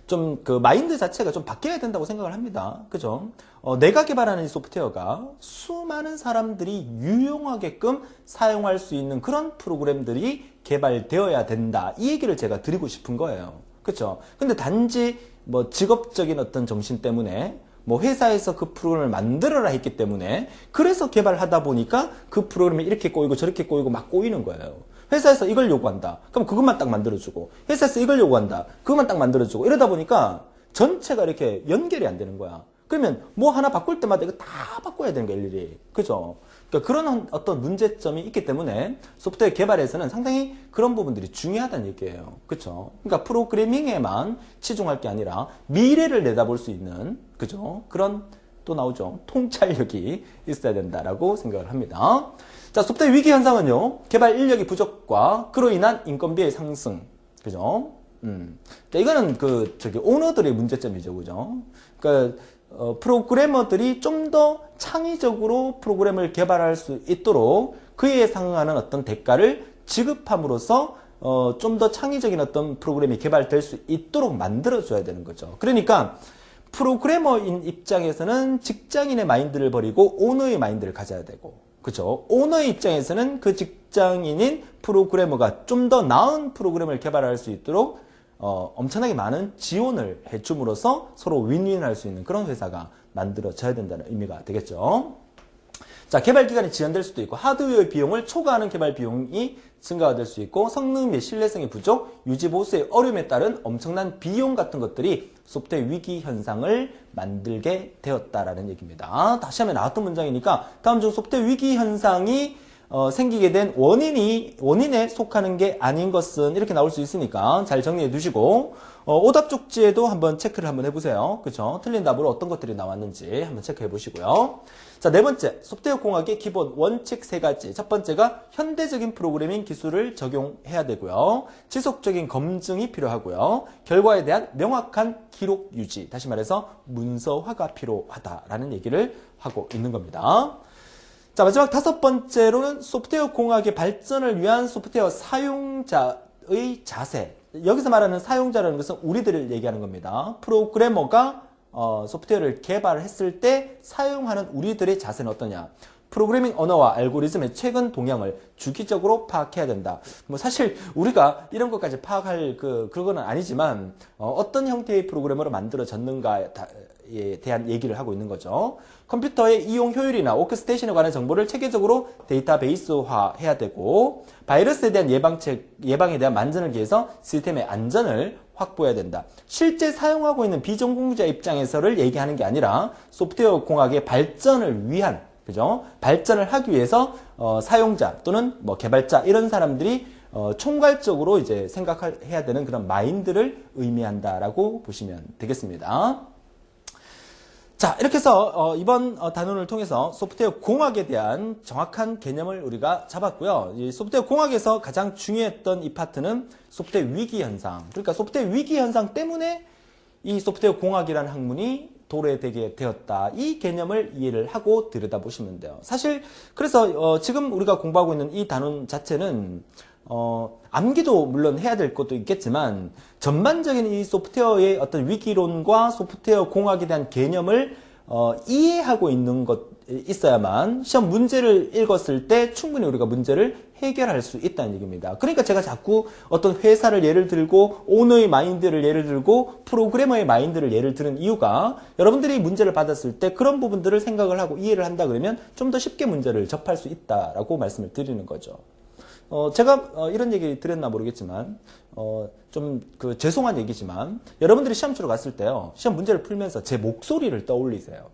좀 그 마인드 자체가 좀 바뀌어야 된다고 생각을 합니다. 그죠? 내가 개발하는 이 소프트웨어가 수많은 사람들이 유용하게끔 사용할 수 있는 그런 프로그램들이 개발되어야 된다. 이 얘기를 제가 드리고 싶은 거예요. 그렇죠? 근데 단지 뭐 직업적인 어떤 정신 때문에 뭐 회사에서 그 프로그램을 만들어라 했기 때문에 그래서 개발하다 보니까 그 프로그램이 이렇게 꼬이고 저렇게 꼬이고 막 꼬이는 거예요. 회사에서 이걸 요구한다. 그럼 그것만 딱 만들어주고 회사에서 이걸 요구한다. 그것만 딱 만들어주고 이러다 보니까 전체가 이렇게 연결이 안 되는 거야. 그러면 뭐 하나 바꿀 때마다 이거 다 바꿔야 되는 거야, 일일이. 그죠? 그러니까 그런 어떤 문제점이 있기 때문에 소프트웨어 개발에서는 상당히 그런 부분들이 중요하다는 얘기예요. 그죠? 그러니까 프로그래밍에만 치중할 게 아니라 미래를 내다볼 수 있는, 그죠? 그런 또 나오죠. 통찰력이 있어야 된다라고 생각을 합니다. 자, 소프트웨어 위기 현상은요, 개발 인력의 부족과 그로 인한 인건비의 상승. 그죠? 자, 이거는 오너들의 문제점이죠. 그죠? 그러니까, 프로그래머들이 좀 더 창의적으로 프로그램을 개발할 수 있도록 그에 상응하는 어떤 대가를 지급함으로써 좀 더 창의적인 어떤 프로그램이 개발될 수 있도록 만들어줘야 되는 거죠. 그러니까 프로그래머인 입장에서는 직장인의 마인드를 버리고 오너의 마인드를 가져야 되고, 그죠? 오너의 입장에서는 그 직장인인 프로그래머가 좀 더 나은 프로그램을 개발할 수 있도록 엄청나게 많은 지원을 해줌으로써 서로 윈윈할 수 있는 그런 회사가 만들어져야 된다는 의미가 되겠죠. 자, 개발 기간이 지연될 수도 있고 하드웨어의 비용을 초과하는 개발 비용이 증가가 될 수 있고 성능 및 신뢰성의 부족, 유지 보수의 어려움에 따른 엄청난 비용 같은 것들이 소프트웨어 위기 현상을 만들게 되었다라는 얘기입니다. 다시 하면 나왔던 문장이니까 다음 중 소프트웨어 위기 현상이 생기게 된 원인에 속하는 게 아닌 것은 이렇게 나올 수 있으니까 잘 정리해 두시고, 오답 쪽지에도 한번 체크를 한번 해보세요. 그쵸? 틀린 답으로 어떤 것들이 나왔는지 한번 체크해 보시고요. 자, 네 번째, 소프트웨어 공학의 기본 원칙 세 가지. 첫 번째가 현대적인 프로그래밍 기술을 적용해야 되고요. 지속적인 검증이 필요하고요. 결과에 대한 명확한 기록 유지. 다시 말해서 문서화가 필요하다라는 얘기를 하고 있는 겁니다. 자, 마지막 다섯 번째로는 소프트웨어 공학의 발전을 위한 소프트웨어 사용자의 자세. 여기서 말하는 사용자라는 것은 우리들을 얘기하는 겁니다. 프로그래머가 소프트웨어를 개발했을 때 사용하는 우리들의 자세는 어떠냐. 프로그래밍 언어와 알고리즘의 최근 동향을 주기적으로 파악해야 된다. 뭐 사실 우리가 이런 것까지 파악할 그거는 아니지만 어떤 형태의 프로그래머로 만들어졌는가에 대한 얘기를 하고 있는 거죠. 컴퓨터의 이용 효율이나 워크스테이션에 관한 정보를 체계적으로 데이터베이스화 해야 되고, 바이러스에 대한 예방에 대한 만전을 기해서 시스템의 안전을 확보해야 된다. 실제 사용하고 있는 비전공자 입장에서를 얘기하는 게 아니라 소프트웨어 공학의 발전을 위한, 그죠? 발전을 하기 위해서 사용자 또는 뭐 개발자 이런 사람들이 총괄적으로 이제 생각해야 되는 그런 마인드를 의미한다라고 보시면 되겠습니다. 자, 이렇게 해서 이번 단원을 통해서 소프트웨어 공학에 대한 정확한 개념을 우리가 잡았고요. 이 소프트웨어 공학에서 가장 중요했던 이 파트는 소프트웨어 위기 현상. 그러니까 소프트웨어 위기 현상 때문에 이 소프트웨어 공학이라는 학문이 도래되게 되었다. 이 개념을 이해를 하고 들여다보시면 돼요. 사실 그래서 지금 우리가 공부하고 있는 이 단원 자체는 암기도 물론 해야 될 것도 있겠지만 전반적인 이 소프트웨어의 어떤 위기론과 소프트웨어 공학에 대한 개념을 이해하고 있는 것 있어야만 시험 문제를 읽었을 때 충분히 우리가 문제를 해결할 수 있다는 얘기입니다. 그러니까 제가 자꾸 어떤 회사를 예를 들고 오너의 마인드를 예를 들고 프로그래머의 마인드를 예를 드는 이유가 여러분들이 문제를 받았을 때 그런 부분들을 생각을 하고 이해를 한다 그러면 좀 더 쉽게 문제를 접할 수 있다라고 말씀을 드리는 거죠. 제가 이런 얘기 드렸나 모르겠지만 좀 죄송한 얘기지만 여러분들이 시험 치러 갔을 때요, 시험 문제를 풀면서 제 목소리를 떠올리세요.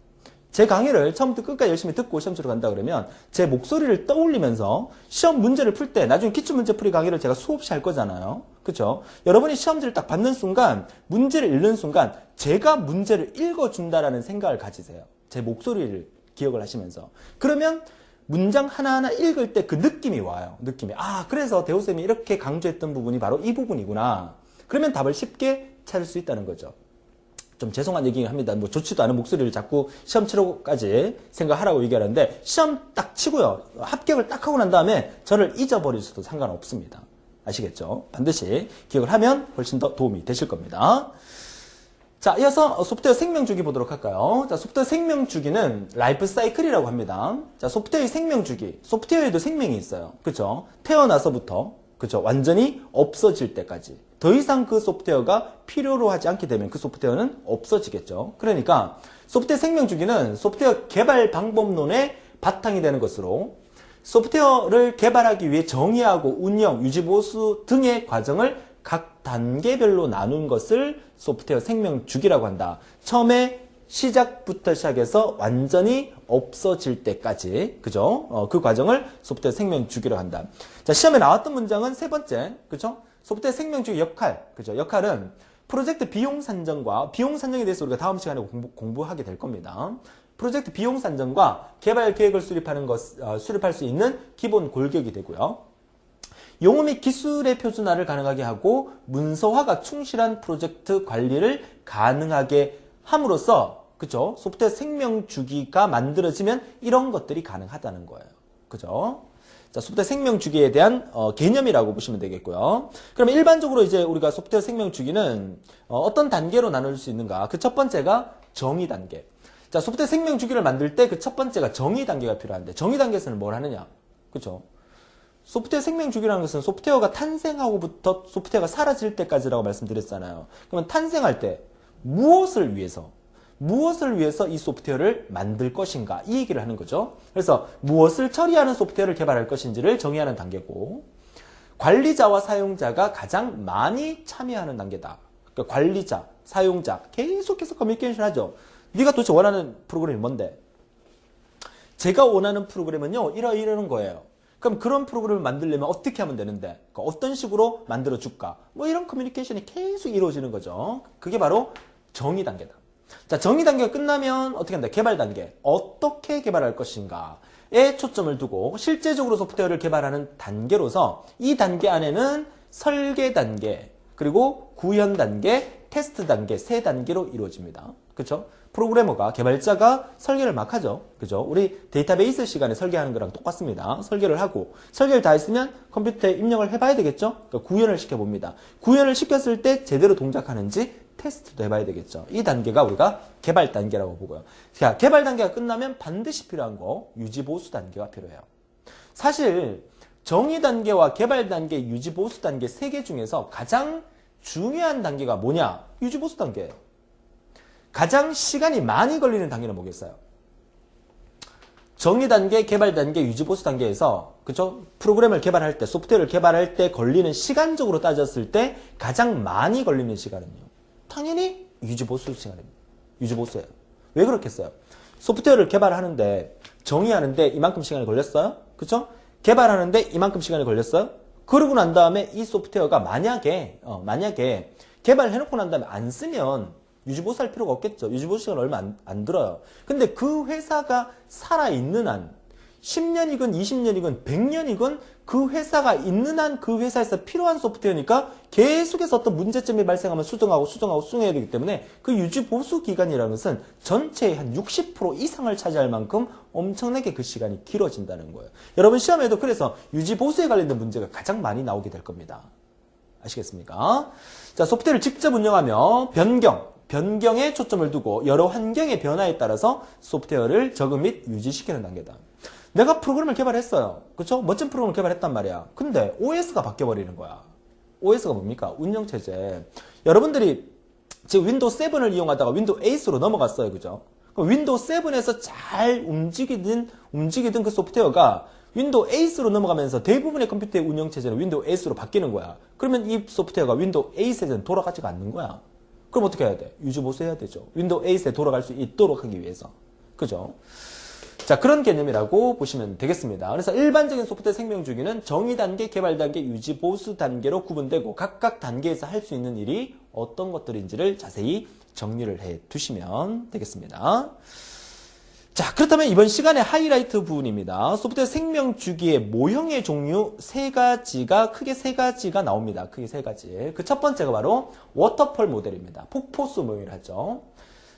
제 강의를 처음부터 끝까지 열심히 듣고 시험 치러 간다 그러면 제 목소리를 떠올리면서 시험 문제를 풀 때 나중에 기출문제풀이 강의를 제가 수없이 할 거잖아요. 그렇죠? 여러분이 시험지를 딱 받는 순간, 문제를 읽는 순간 제가 문제를 읽어준다라는 생각을 가지세요. 제 목소리를 기억을 하시면서. 그러면 문장 하나하나 읽을 때 그 느낌이 와요. 느낌이. 아, 그래서 대호쌤이 이렇게 강조했던 부분이 바로 이 부분이구나. 그러면 답을 쉽게 찾을 수 있다는 거죠. 좀 죄송한 얘기긴 합니다. 뭐 좋지도 않은 목소리를 자꾸 시험 치러까지 생각하라고 얘기하는데 시험 딱 치고요. 합격을 딱 하고 난 다음에 저를 잊어버릴 수도 상관없습니다. 아시겠죠? 반드시 기억을 하면 훨씬 더 도움이 되실 겁니다. 자, 이어서 소프트웨어 생명주기 보도록 할까요? 자, 소프트웨어 생명주기는 라이프 사이클이라고 합니다. 자, 소프트웨어의 생명주기. 소프트웨어에도 생명이 있어요. 그쵸? 태어나서부터, 그죠? 완전히 없어질 때까지. 더 이상 그 소프트웨어가 필요로 하지 않게 되면 그 소프트웨어는 없어지겠죠. 그러니까 소프트웨어 생명 주기는 소프트웨어 개발 방법론의 바탕이 되는 것으로 소프트웨어를 개발하기 위해 정의하고 운영, 유지 보수 등의 과정을 각 단계별로 나눈 것을 소프트웨어 생명 주기라고 한다. 처음에 시작부터 시작해서 완전히 없어질 때까지, 그죠? 그 과정을 소프트웨어 생명 주기라고 한다. 자, 시험에 나왔던 문장은 세 번째, 그죠? 소프트웨어 생명 주기 역할, 그죠? 역할은 프로젝트 비용 산정과 비용 산정에 대해서 우리가 다음 시간에 공부하게 될 겁니다. 프로젝트 비용 산정과 개발 계획을 수립할 수 있는 기본 골격이 되고요. 용어 및 기술의 표준화를 가능하게 하고 문서화가 충실한 프로젝트 관리를 가능하게 함으로써, 그죠? 소프트웨어 생명 주기가 만들어지면 이런 것들이 가능하다는 거예요. 그죠? 자, 소프트웨어 생명 주기에 대한 개념이라고 보시면 되겠고요. 그러면 일반적으로 이제 우리가 소프트웨어 생명 주기는 어떤 단계로 나눌 수 있는가? 그 첫 번째가 정의 단계. 자, 소프트웨어 생명 주기를 만들 때 그 첫 번째가 정의 단계가 필요한데, 정의 단계에서는 뭘 하느냐? 그죠? 소프트웨어 생명 주기라는 것은 소프트웨어가 탄생하고부터 소프트웨어가 사라질 때까지라고 말씀드렸잖아요. 그러면 탄생할 때 무엇을 위해서 이 소프트웨어를 만들 것인가, 이 얘기를 하는 거죠. 그래서 무엇을 처리하는 소프트웨어를 개발할 것인지를 정의하는 단계고, 관리자와 사용자가 가장 많이 참여하는 단계다. 그러니까 관리자, 사용자 계속해서 커뮤니케이션 하죠. 네가 도대체 원하는 프로그램이 뭔데? 제가 원하는 프로그램은요, 이러는 거예요. 그럼 그런 프로그램을 만들려면 어떻게 하면 되는데? 그러니까 어떤 식으로 만들어줄까? 뭐 이런 커뮤니케이션이 계속 이루어지는 거죠. 그게 바로 정의 단계다. 자, 정의 단계가 끝나면 어떻게 한다? 개발 단계. 어떻게 개발할 것인가에 초점을 두고 실제적으로 소프트웨어를 개발하는 단계로서 이 단계 안에는 설계 단계, 그리고 구현 단계, 테스트 단계 세 단계로 이루어집니다. 그렇죠? 프로그래머가, 개발자가 설계를 막 하죠. 그죠? 우리 데이터베이스 시간에 설계하는 거랑 똑같습니다. 설계를 하고, 설계를 다 했으면 컴퓨터에 입력을 해봐야 되겠죠? 그러니까 구현을 시켜봅니다. 구현을 시켰을 때 제대로 동작하는지 테스트도 해봐야 되겠죠. 이 단계가 우리가 개발 단계라고 보고요. 자, 개발 단계가 끝나면 반드시 필요한 거, 유지 보수 단계가 필요해요. 사실 정의 단계와 개발 단계, 유지 보수 단계 세 개 중에서 가장 중요한 단계가 뭐냐? 유지 보수 단계예요. 가장 시간이 많이 걸리는 단계는 뭐겠어요? 정의 단계, 개발 단계, 유지 보수 단계에서, 그죠? 프로그램을 개발할 때, 소프트웨어를 개발할 때 걸리는 시간적으로 따졌을 때 가장 많이 걸리는 시간은요, 당연히 유지 보수 시간입니다. 유지 보수예요. 왜 그렇겠어요? 소프트웨어를 개발하는데, 정의하는데 이만큼 시간이 걸렸어요? 그죠? 개발하는데 이만큼 시간이 걸렸어요? 그러고 난 다음에 이 소프트웨어가 만약에 개발해놓고 난 다음에 안 쓰면 유지보수할 필요가 없겠죠. 유지보수 시간 얼마 안 들어요. 근데 그 회사가 살아있는 한 10년이건 20년이건 100년이건 그 회사가 있는 한 그 회사에서 필요한 소프트웨어니까 계속해서 어떤 문제점이 발생하면 수정해야 되기 때문에 그 유지보수 기간이라는 것은 전체의 한 60% 이상을 차지할 만큼 엄청나게 그 시간이 길어진다는 거예요. 여러분 시험에도 그래서 유지보수에 관련된 문제가 가장 많이 나오게 될 겁니다. 아시겠습니까? 자, 소프트웨어를 직접 운영하며 변경에 초점을 두고 여러 환경의 변화에 따라서 소프트웨어를 적응 및 유지시키는 단계다. 내가 프로그램을 개발했어요. 그렇죠? 멋진 프로그램을 개발했단 말이야. 근데 OS가 바뀌어버리는 거야. OS가 뭡니까? 운영체제. 여러분들이 지금 윈도우 7을 이용하다가 윈도우 8으로 넘어갔어요. 그죠? 그럼 윈도우 7에서 잘 움직이던 그 소프트웨어가 윈도우 8으로 넘어가면서 대부분의 컴퓨터의 운영체제는 윈도우 8으로 바뀌는 거야. 그러면 이 소프트웨어가 윈도우 8에는 돌아가지가 않는 거야. 그럼 어떻게 해야 돼? 유지보수해야 되죠. 윈도우 8에 돌아갈 수 있도록 하기 위해서. 그죠? 자, 그런 개념이라고 보시면 되겠습니다. 그래서 일반적인 소프트웨어 생명 주기는 정의 단계, 개발 단계, 유지 보수 단계로 구분되고 각각 단계에서 할 수 있는 일이 어떤 것들인지를 자세히 정리를 해 두시면 되겠습니다. 자, 그렇다면 이번 시간의 하이라이트 부분입니다. 소프트웨어 생명 주기의 모형의 종류 크게 세 가지가 나옵니다. 크게 세 가지. 그 첫 번째가 바로 워터폴 모델입니다. 폭포수 모형이라 하죠.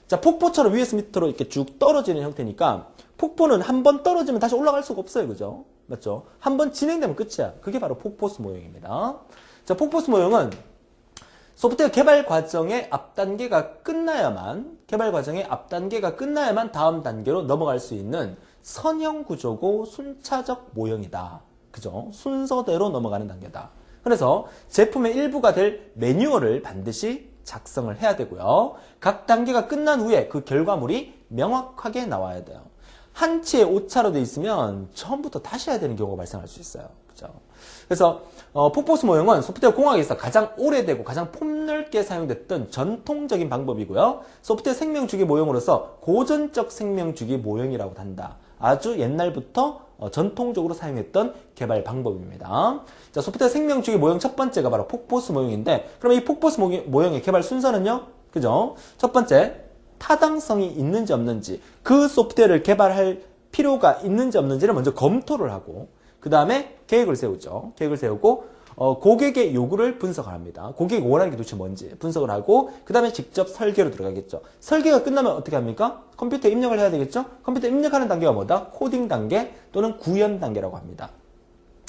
자, 폭포처럼 위에서 밑으로 이렇게 쭉 떨어지는 형태니까 폭포는 한 번 떨어지면 다시 올라갈 수가 없어요. 그죠? 맞죠? 한 번 진행되면 끝이야. 그게 바로 폭포수 모형입니다. 자, 폭포수 모형은 소프트웨어 개발 과정의 앞단계가 끝나야만 다음 단계로 넘어갈 수 있는 선형 구조고 순차적 모형이다. 그죠? 순서대로 넘어가는 단계다. 그래서 제품의 일부가 될 매뉴얼을 반드시 작성을 해야 되고요. 각 단계가 끝난 후에 그 결과물이 명확하게 나와야 돼요. 한치의 오차로 돼 있으면 처음부터 다시 해야 되는 경우가 발생할 수 있어요. 그죠? 그래서 폭포수 모형은 소프트웨어 공학에서 가장 오래되고 가장 폭넓게 사용됐던 전통적인 방법이고요. 소프트웨어 생명주기 모형으로서 고전적 생명주기 모형이라고 한다. 아주 옛날부터 전통적으로 사용했던 개발 방법입니다. 자, 소프트웨어 생명주기 모형 첫 번째가 바로 폭포수 모형인데, 그럼 이 폭포수 모형의 개발 순서는요? 그죠? 첫 번째, 타당성이 있는지 없는지, 그 소프트웨어를 개발할 필요가 있는지 없는지를 먼저 검토를 하고, 그 다음에 계획을 세우죠. 계획을 세우고 고객의 요구를 분석을 합니다. 고객이 원하는 게 도대체 뭔지 분석을 하고, 그 다음에 직접 설계로 들어가겠죠. 설계가 끝나면 어떻게 합니까? 컴퓨터에 입력을 해야 되겠죠? 컴퓨터에 입력하는 단계가 뭐다? 코딩 단계 또는 구현 단계라고 합니다.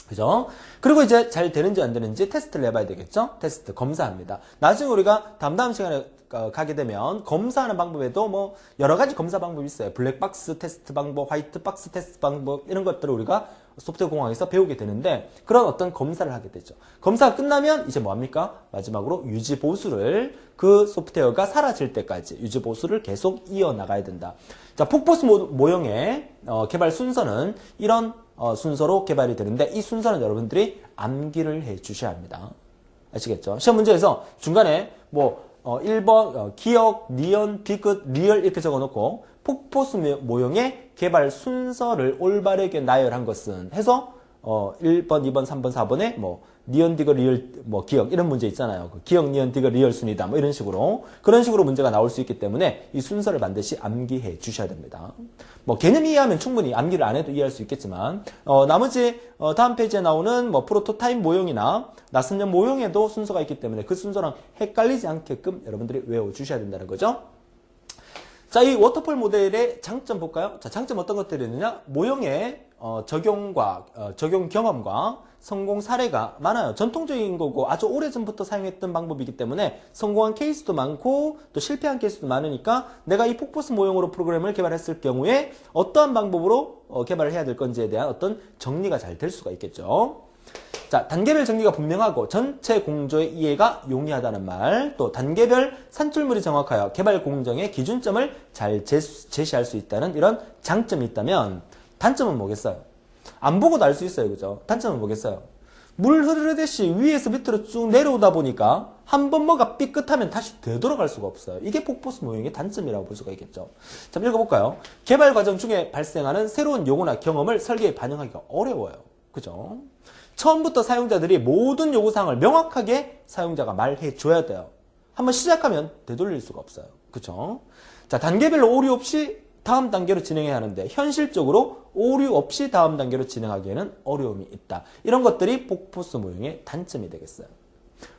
그죠? 그리고 이제 잘 되는지 안 되는지 테스트를 해봐야 되겠죠? 테스트, 검사합니다. 나중에 우리가 다음 시간에 가게 되면 검사하는 방법에도 뭐 여러 가지 검사 방법이 있어요. 블랙박스 테스트 방법, 화이트박스 테스트 방법, 이런 것들을 우리가 소프트웨어 공학에서 배우게 되는데, 그런 어떤 검사를 하게 되죠. 검사가 끝나면 이제 뭐합니까? 마지막으로 유지 보수를, 그 소프트웨어가 사라질 때까지 유지 보수를 계속 이어나가야 된다. 자, 폭포수 모형의 개발 순서는 이런 순서로 개발이 되는데, 이 순서는 여러분들이 암기를 해 주셔야 합니다. 아시겠죠? 시험 문제에서 중간에 뭐 1번 기억, 니언, 디귿, 리얼 이렇게 적어놓고 폭포수 모형의 개발 순서를 올바르게 나열한 것은 해서 1번, 2번, 3번, 4번에 뭐 니언, 디귿, 리얼, 뭐 기억 이런 문제 있잖아요. 기억, 니언, 디귿, 리얼 순이다. 뭐 이런 식으로, 그런 식으로 문제가 나올 수 있기 때문에 이 순서를 반드시 암기해 주셔야 됩니다. 뭐 개념 이해하면 충분히 암기를 안 해도 이해할 수 있겠지만, 나머지 다음 페이지에 나오는 뭐 프로토타입 모형이나 나선형 모형에도 순서가 있기 때문에 그 순서랑 헷갈리지 않게끔 여러분들이 외워 주셔야 된다는 거죠. 자, 이 워터폴 모델의 장점 볼까요? 자, 장점 어떤 것들이 있느냐? 모형의 적용 경험과 성공 사례가 많아요. 전통적인 거고 아주 오래전부터 사용했던 방법이기 때문에 성공한 케이스도 많고 또 실패한 케이스도 많으니까, 내가 이 폭포수 모형으로 프로그램을 개발했을 경우에 어떠한 방법으로 개발을 해야 될 건지에 대한 어떤 정리가 잘 될 수가 있겠죠. 자, 단계별 정리가 분명하고 전체 공조의 이해가 용이하다는 말, 또 단계별 산출물이 정확하여 개발 공정의 기준점을 잘 제시할 수 있다는 이런 장점이 있다면, 단점은 뭐겠어요? 안 보고도 알 수 있어요. 그죠? 단점은 뭐겠어요? 물 흐르듯이 위에서 밑으로 쭉 내려오다 보니까 한 번 뭐가 삐끗하면 다시 되돌아갈 수가 없어요. 이게 폭포수 모형의 단점이라고 볼 수가 있겠죠. 자, 읽어볼까요? 개발 과정 중에 발생하는 새로운 요구나 경험을 설계에 반영하기가 어려워요. 그죠? 처음부터 사용자들이 모든 요구사항을 명확하게 사용자가 말해줘야 돼요. 한번 시작하면 되돌릴 수가 없어요. 그쵸? 자, 단계별로 오류 없이 다음 단계로 진행해야 하는데, 현실적으로 오류 없이 다음 단계로 진행하기에는 어려움이 있다. 이런 것들이 폭포수 모형의 단점이 되겠어요.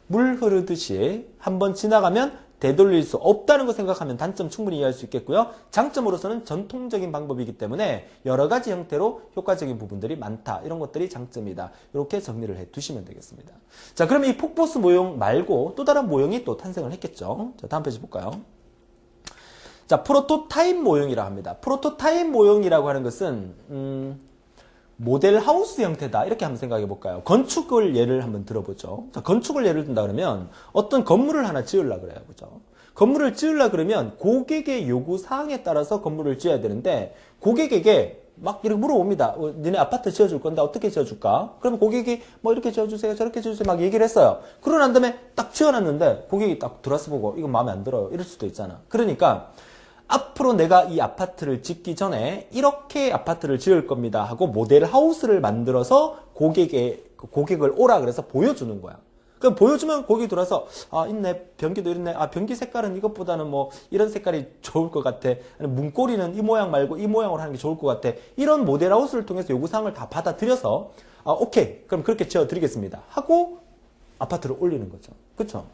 물 흐르듯이 한번 지나가면 되돌릴 수 없다는 거 생각하면 단점 충분히 이해할 수 있겠고요. 장점으로서는 전통적인 방법이기 때문에 여러 가지 형태로 효과적인 부분들이 많다. 이런 것들이 장점이다. 이렇게 정리를 해 두시면 되겠습니다. 자, 그러면 이 폭포수 모형 말고 또 다른 모형이 또 탄생을 했겠죠. 자, 다음 페이지 볼까요? 자, 프로토타입 모형이라 합니다. 프로토타입 모형이라고 하는 것은 모델 하우스 형태다. 이렇게 한번 생각해 볼까요? 건축을 예를 한번 들어보죠. 자, 건축을 예를 든다 그러면 어떤 건물을 하나 지으려고 그래요. 그죠? 건물을 지으려고 그러면 고객의 요구 사항에 따라서 건물을 지어야 되는데, 고객에게 막 이렇게 물어봅니다. 니네 아파트 지어줄 건데 어떻게 지어줄까? 그러면 고객이 뭐 이렇게 지어주세요, 저렇게 지어주세요 막 얘기를 했어요. 그러고 난 다음에 딱 지어놨는데 고객이 딱 들어와서 보고 이거 마음에 안 들어요. 이럴 수도 있잖아. 그러니까 앞으로 내가 이 아파트를 짓기 전에 이렇게 아파트를 지을 겁니다 하고 모델 하우스를 만들어서 고객을 오라 그래서 보여주는 거야. 그럼 보여주면 고객이 들어와서, 아, 있네, 변기도 이렇네, 아, 변기 색깔은 이것보다는 뭐 이런 색깔이 좋을 것 같아, 문고리는 이 모양 말고 이 모양으로 하는 게 좋을 것 같아, 이런 모델 하우스를 통해서 요구사항을 다 받아들여서, 아, 오케이, 그럼 그렇게 지어드리겠습니다 하고 아파트를 올리는 거죠. 그쵸?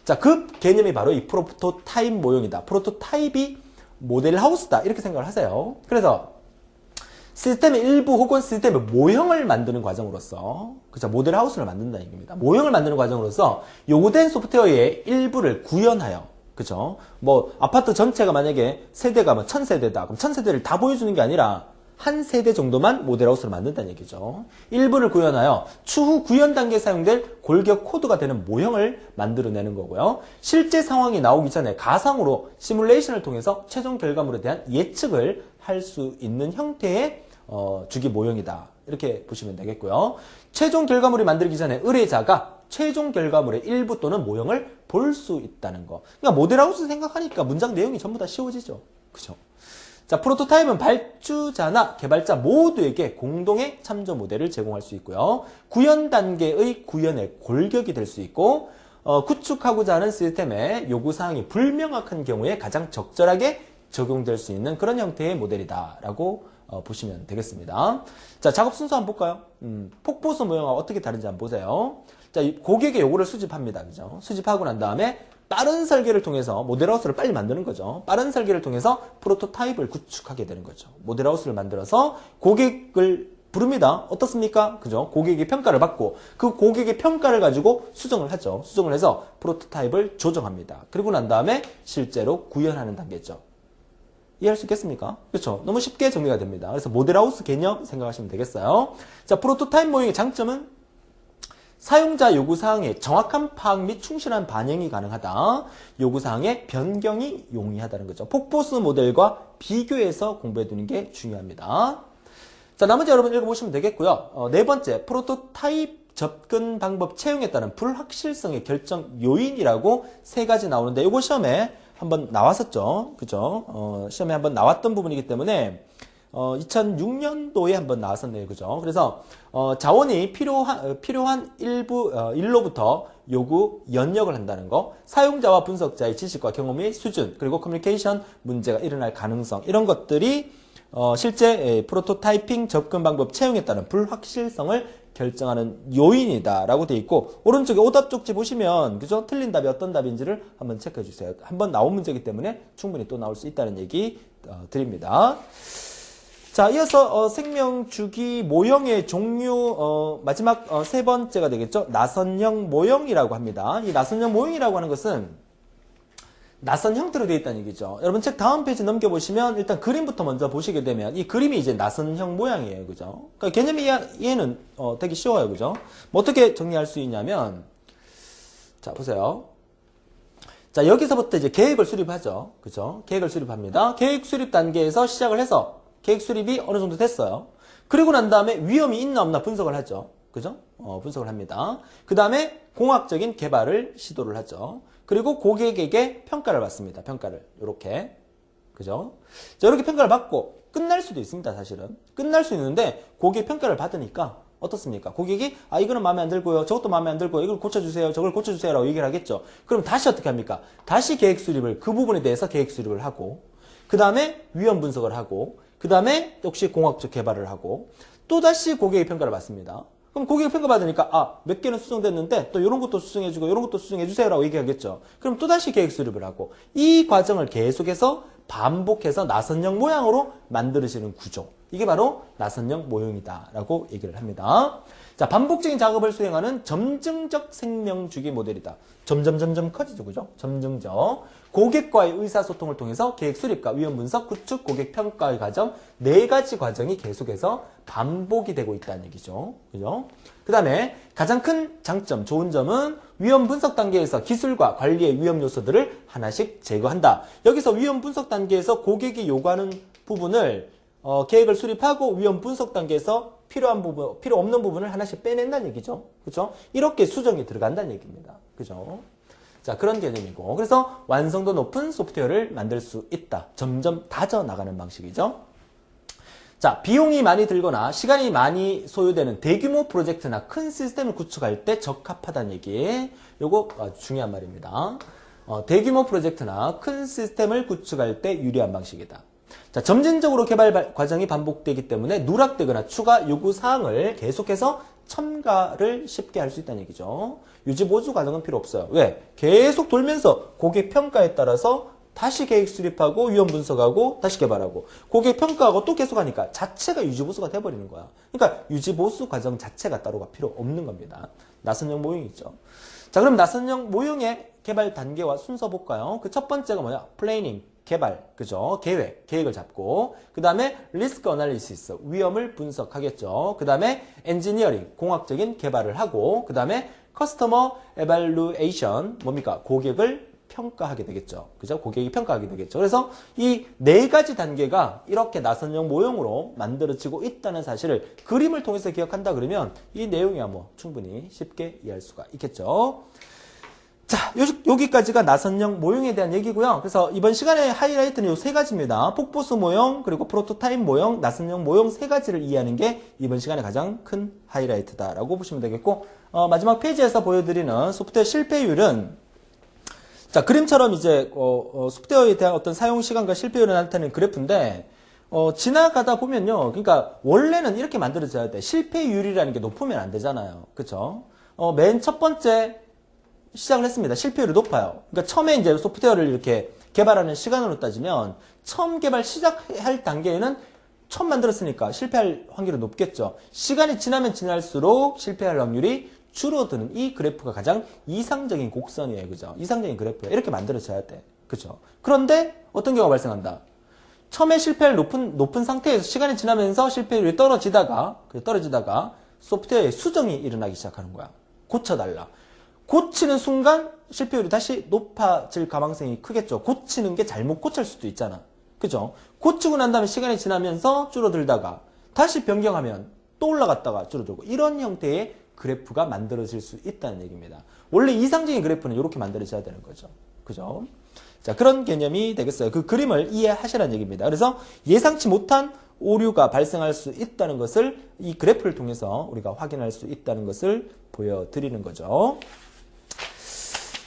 자, 그 개념이 바로 이 프로토타입 모형이다. 프로토타입이 모델 하우스다. 이렇게 생각을 하세요. 그래서 시스템의 일부 혹은 시스템의 모형을 만드는 과정으로서, 그죠? 모델 하우스를 만든다는 얘기입니다. 모형을 만드는 과정으로서 요구된 소프트웨어의 일부를 구현하여, 그죠? 뭐 아파트 전체가 만약에 세대가 뭐 1000세대다. 그럼 1000세대를 다 보여주는 게 아니라 한 세대 정도만 모델하우스를 만든다는 얘기죠. 일부를 구현하여 추후 구현 단계에 사용될 골격 코드가 되는 모형을 만들어내는 거고요. 실제 상황이 나오기 전에 가상으로 시뮬레이션을 통해서 최종 결과물에 대한 예측을 할 수 있는 형태의 주기 모형이다. 이렇게 보시면 되겠고요. 최종 결과물이 만들기 전에 의뢰자가 최종 결과물의 일부 또는 모형을 볼 수 있다는 거. 그러니까 모델하우스 생각하니까 문장 내용이 전부 다 쉬워지죠. 그죠? 자, 프로토타입은 발주자나 개발자 모두에게 공동의 참조 모델을 제공할 수 있고요. 구현 단계의 구현의 골격이 될 수 있고, 구축하고자 하는 시스템의 요구사항이 불명확한 경우에 가장 적절하게 적용될 수 있는 그런 형태의 모델이다라고 보시면 되겠습니다. 자, 작업 순서 한번 볼까요? 폭포수 모형과 어떻게 다른지 한번 보세요. 자, 고객의 요구를 수집합니다. 그죠? 수집하고 난 다음에 빠른 설계를 통해서 모델하우스를 빨리 만드는 거죠. 빠른 설계를 통해서 프로토타입을 구축하게 되는 거죠. 모델하우스를 만들어서 고객을 부릅니다. 어떻습니까? 그죠? 고객의 평가를 받고 그 고객의 평가를 가지고 수정을 하죠. 수정을 해서 프로토타입을 조정합니다. 그리고 난 다음에 실제로 구현하는 단계죠. 이해할 수 있겠습니까? 그렇죠. 너무 쉽게 정리가 됩니다. 그래서 모델하우스 개념 생각하시면 되겠어요. 자, 프로토타입 모형의 장점은 사용자 요구사항의 정확한 파악 및 충실한 반영이 가능하다. 요구사항의 변경이 용이하다는 거죠. 폭포수 모델과 비교해서 공부해두는 게 중요합니다. 자, 나머지 여러분 읽어보시면 되겠고요. 네 번째, 프로토타입 접근 방법 채용에 따른 불확실성의 결정 요인이라고 세 가지 나오는데 이거 시험에 한번 나왔었죠. 그죠? 시험에 한번 나왔던 부분이기 때문에 2006년도에 한번 나왔었네요. 그죠? 그래서 자원이 필요한 일로부터 요구 연역을 한다는 거, 사용자와 분석자의 지식과 경험의 수준, 그리고 커뮤니케이션 문제가 일어날 가능성, 이런 것들이 실제 프로토타이핑 접근 방법 채용에 따른 불확실성을 결정하는 요인이다라고 되어 있고, 오른쪽에 오답 쪽지 보시면 그죠? 틀린 답이 어떤 답인지를 한번 체크해 주세요. 한번 나온 문제이기 때문에 충분히 또 나올 수 있다는 얘기 드립니다. 자, 이어서 생명주기 모형의 종류 마지막 세 번째가 되겠죠. 나선형 모형이라고 합니다. 이 나선형 모형이라고 하는 것은 나선 형태로 되어 있다는 얘기죠. 여러분 책 다음 페이지 넘겨보시면 일단 그림부터 먼저 보시게 되면 이 그림이 이제 나선형 모양이에요. 그죠? 그러니까 개념 이해는 되게 쉬워요. 그죠? 뭐 어떻게 정리할 수 있냐면, 자, 보세요. 자, 여기서부터 이제 계획을 수립하죠. 그죠? 계획을 수립합니다. 계획 수립 단계에서 시작을 해서 계획 수립이 어느 정도 됐어요. 그리고 난 다음에 위험이 있나 없나 분석을 하죠. 그죠? 분석을 합니다. 그 다음에 공학적인 개발을 시도를 하죠. 그리고 고객에게 평가를 받습니다. 평가를. 요렇게. 그죠? 자, 이렇게 평가를 받고 끝날 수도 있습니다. 사실은. 끝날 수 있는데 고객 평가를 받으니까 어떻습니까? 고객이 이거는 마음에 안 들고요. 저것도 마음에 안 들고요. 이걸 고쳐주세요. 저걸 고쳐주세요. 라고 얘기를 하겠죠. 그럼 다시 어떻게 합니까? 다시 계획 수립을, 그 부분에 대해서 계획 수립을 하고, 그 다음에 위험 분석을 하고, 그 다음에 역시 공학적 개발을 하고, 또다시 고객의 평가를 받습니다. 그럼 고객이 평가받으니까 몇 개는 수정됐는데 또 이런 것도 수정해주고 이런 것도 수정해주세요 라고 얘기하겠죠. 그럼 또다시 계획 수립을 하고 이 과정을 계속해서 반복해서 나선형 모양으로 만들어지는 구조. 이게 바로 나선형 모형이다 라고 얘기를 합니다. 자, 반복적인 작업을 수행하는 점증적 생명주기 모델이다. 점점 커지죠. 그죠? 점증적. 고객과의 의사소통을 통해서 계획 수립과 위험 분석, 구축, 고객 평가의 과정, 네 가지 과정이 계속해서 반복이 되고 있다는 얘기죠. 그죠? 그 다음에 가장 큰 장점, 좋은 점은 위험 분석 단계에서 기술과 관리의 위험 요소들을 하나씩 제거한다. 여기서 위험 분석 단계에서 고객이 요구하는 부분을 계획을 수립하고 위험 분석 단계에서 필요한 부분, 필요 없는 부분을 하나씩 빼낸다는 얘기죠. 그죠? 이렇게 수정이 들어간다는 얘기입니다. 그죠? 자, 그런 개념이고. 그래서 완성도 높은 소프트웨어를 만들 수 있다. 점점 다져나가는 방식이죠. 자, 비용이 많이 들거나 시간이 많이 소요되는 대규모 프로젝트나 큰 시스템을 구축할 때 적합하다는 얘기. 요거 아주 중요한 말입니다. 대규모 프로젝트나 큰 시스템을 구축할 때 유리한 방식이다. 자, 점진적으로 개발 과정이 반복되기 때문에 누락되거나 추가 요구사항을 계속해서 첨가를 쉽게 할 수 있다는 얘기죠. 유지 보수 과정은 필요 없어요. 왜? 계속 돌면서 고객 평가에 따라서 다시 계획 수립하고 위험 분석하고 다시 개발하고 고객 평가하고 또 계속하니까 자체가 유지 보수가 돼버리는 거야. 그러니까 유지 보수 과정 자체가 따로가 필요 없는 겁니다. 나선형 모형이죠. 자, 그럼 나선형 모형의 개발 단계와 순서 볼까요? 그 첫 번째가 뭐냐? 플래닝. 개발, 그죠? 계획을 잡고, 그 다음에 리스크 어널리시스, 위험을 분석하겠죠. 그 다음에 엔지니어링, 공학적인 개발을 하고, 그 다음에 커스터머 에발루에이션, 뭡니까? 고객을 평가하게 되겠죠. 그죠? 고객이 평가하게 되겠죠. 그래서 이 네 가지 단계가 이렇게 나선형 모형으로 만들어지고 있다는 사실을 그림을 통해서 기억한다 그러면 이 내용이야 뭐 충분히 쉽게 이해할 수가 있겠죠. 자, 여기까지가 나선형 모형에 대한 얘기고요. 그래서 이번 시간의 하이라이트는 이 세 가지입니다. 폭보수 모형, 그리고 프로토타입 모형, 나선형 모형 세 가지를 이해하는 게 이번 시간의 가장 큰 하이라이트다라고 보시면 되겠고, 마지막 페이지에서 보여드리는 소프트웨어 실패율은 자, 그림처럼 이제 소프트웨어에 대한 어떤 사용 시간과 실패율을 나타내는 그래프인데 지나가다 보면요. 그러니까 원래는 이렇게 만들어져야 돼. 실패율이라는 게 높으면 안 되잖아요. 그렇죠? 맨 첫 번째 시작을 했습니다. 실패율이 높아요. 그러니까 처음에 이제 소프트웨어를 이렇게 개발하는 시간으로 따지면 처음 개발 시작할 단계에는 처음 만들었으니까 실패할 확률이 높겠죠. 시간이 지나면 지날수록 실패할 확률이 줄어드는 이 그래프가 가장 이상적인 곡선이에요. 그죠? 이상적인 그래프예요. 이렇게 만들어져야 돼. 그죠? 그런데 어떤 경우가 발생한다? 처음에 실패율 높은 상태에서 시간이 지나면서 실패율이 떨어지다가 소프트웨어에 수정이 일어나기 시작하는 거야. 고쳐달라. 고치는 순간 실패율이 다시 높아질 가능성이 크겠죠. 고치는 게 잘못 고칠 수도 있잖아. 그죠? 고치고 난 다음에 시간이 지나면서 줄어들다가 다시 변경하면 또 올라갔다가 줄어들고 이런 형태의 그래프가 만들어질 수 있다는 얘기입니다. 원래 이상적인 그래프는 이렇게 만들어져야 되는 거죠. 그죠? 자, 그런 개념이 되겠어요. 그 그림을 이해하시라는 얘기입니다. 그래서 예상치 못한 오류가 발생할 수 있다는 것을 이 그래프를 통해서 우리가 확인할 수 있다는 것을 보여드리는 거죠.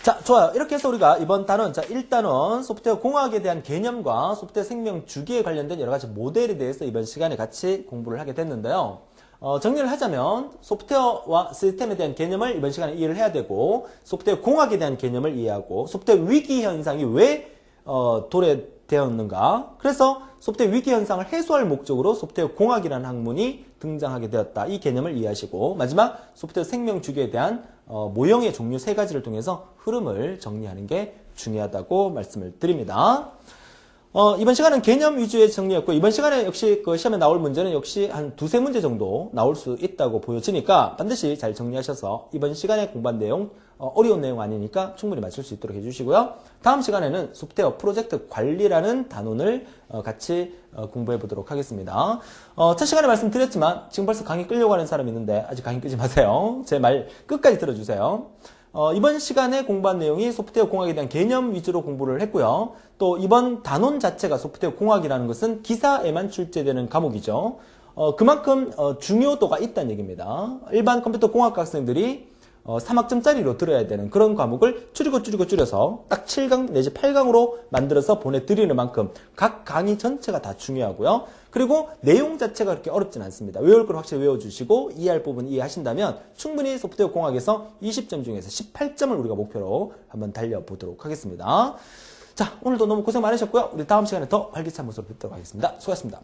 자, 좋아요. 이렇게 해서 우리가 이번 단원, 자, 1단원 소프트웨어 공학에 대한 개념과 소프트웨어 생명 주기에 관련된 여러 가지 모델에 대해서 이번 시간에 같이 공부를 하게 됐는데요. 정리를 하자면 소프트웨어와 시스템에 대한 개념을 이번 시간에 이해를 해야 되고 소프트웨어 공학에 대한 개념을 이해하고 소프트웨어 위기 현상이 왜 도래되었는가 그래서 소프트웨어 위기 현상을 해소할 목적으로 소프트웨어 공학이라는 학문이 등장하게 되었다. 이 개념을 이해하시고 마지막 소프트웨어 생명 주기에 대한 모형의 종류 세 가지를 통해서 흐름을 정리하는 게 중요하다고 말씀을 드립니다. 이번 시간은 개념 위주의 정리였고 이번 시간에 역시 그 시험에 나올 문제는 역시 한 두세 문제 정도 나올 수 있다고 보여지니까 반드시 잘 정리하셔서 이번 시간에 공부한 내용 어려운 내용 아니니까 충분히 맞출 수 있도록 해주시고요. 다음 시간에는 소프트웨어 프로젝트 관리라는 단원을 같이 공부해 보도록 하겠습니다. 첫 시간에 말씀드렸지만 지금 벌써 강의 끌려고 하는 사람이 있는데 아직 강의 끄지 마세요. 제 말 끝까지 들어주세요. 이번 시간에 공부한 내용이 소프트웨어 공학에 대한 개념 위주로 공부를 했고요. 또 이번 단원 자체가 소프트웨어 공학이라는 것은 기사에만 출제되는 과목이죠. 그만큼 중요도가 있다는 얘기입니다. 일반 컴퓨터 공학과 학생들이 3학점짜리로 들어야 되는 그런 과목을 줄여서 딱 7강 내지 8강으로 만들어서 보내드리는 만큼 각 강의 전체가 다 중요하고요. 그리고 내용 자체가 그렇게 어렵진 않습니다. 외울 걸 확실히 외워주시고 이해할 부분 이해하신다면 충분히 소프트웨어 공학에서 20점 중에서 18점을 우리가 목표로 한번 달려보도록 하겠습니다. 자, 오늘도 너무 고생 많으셨고요. 우리 다음 시간에 더 활기찬 모습으로 뵙도록 하겠습니다. 수고하셨습니다.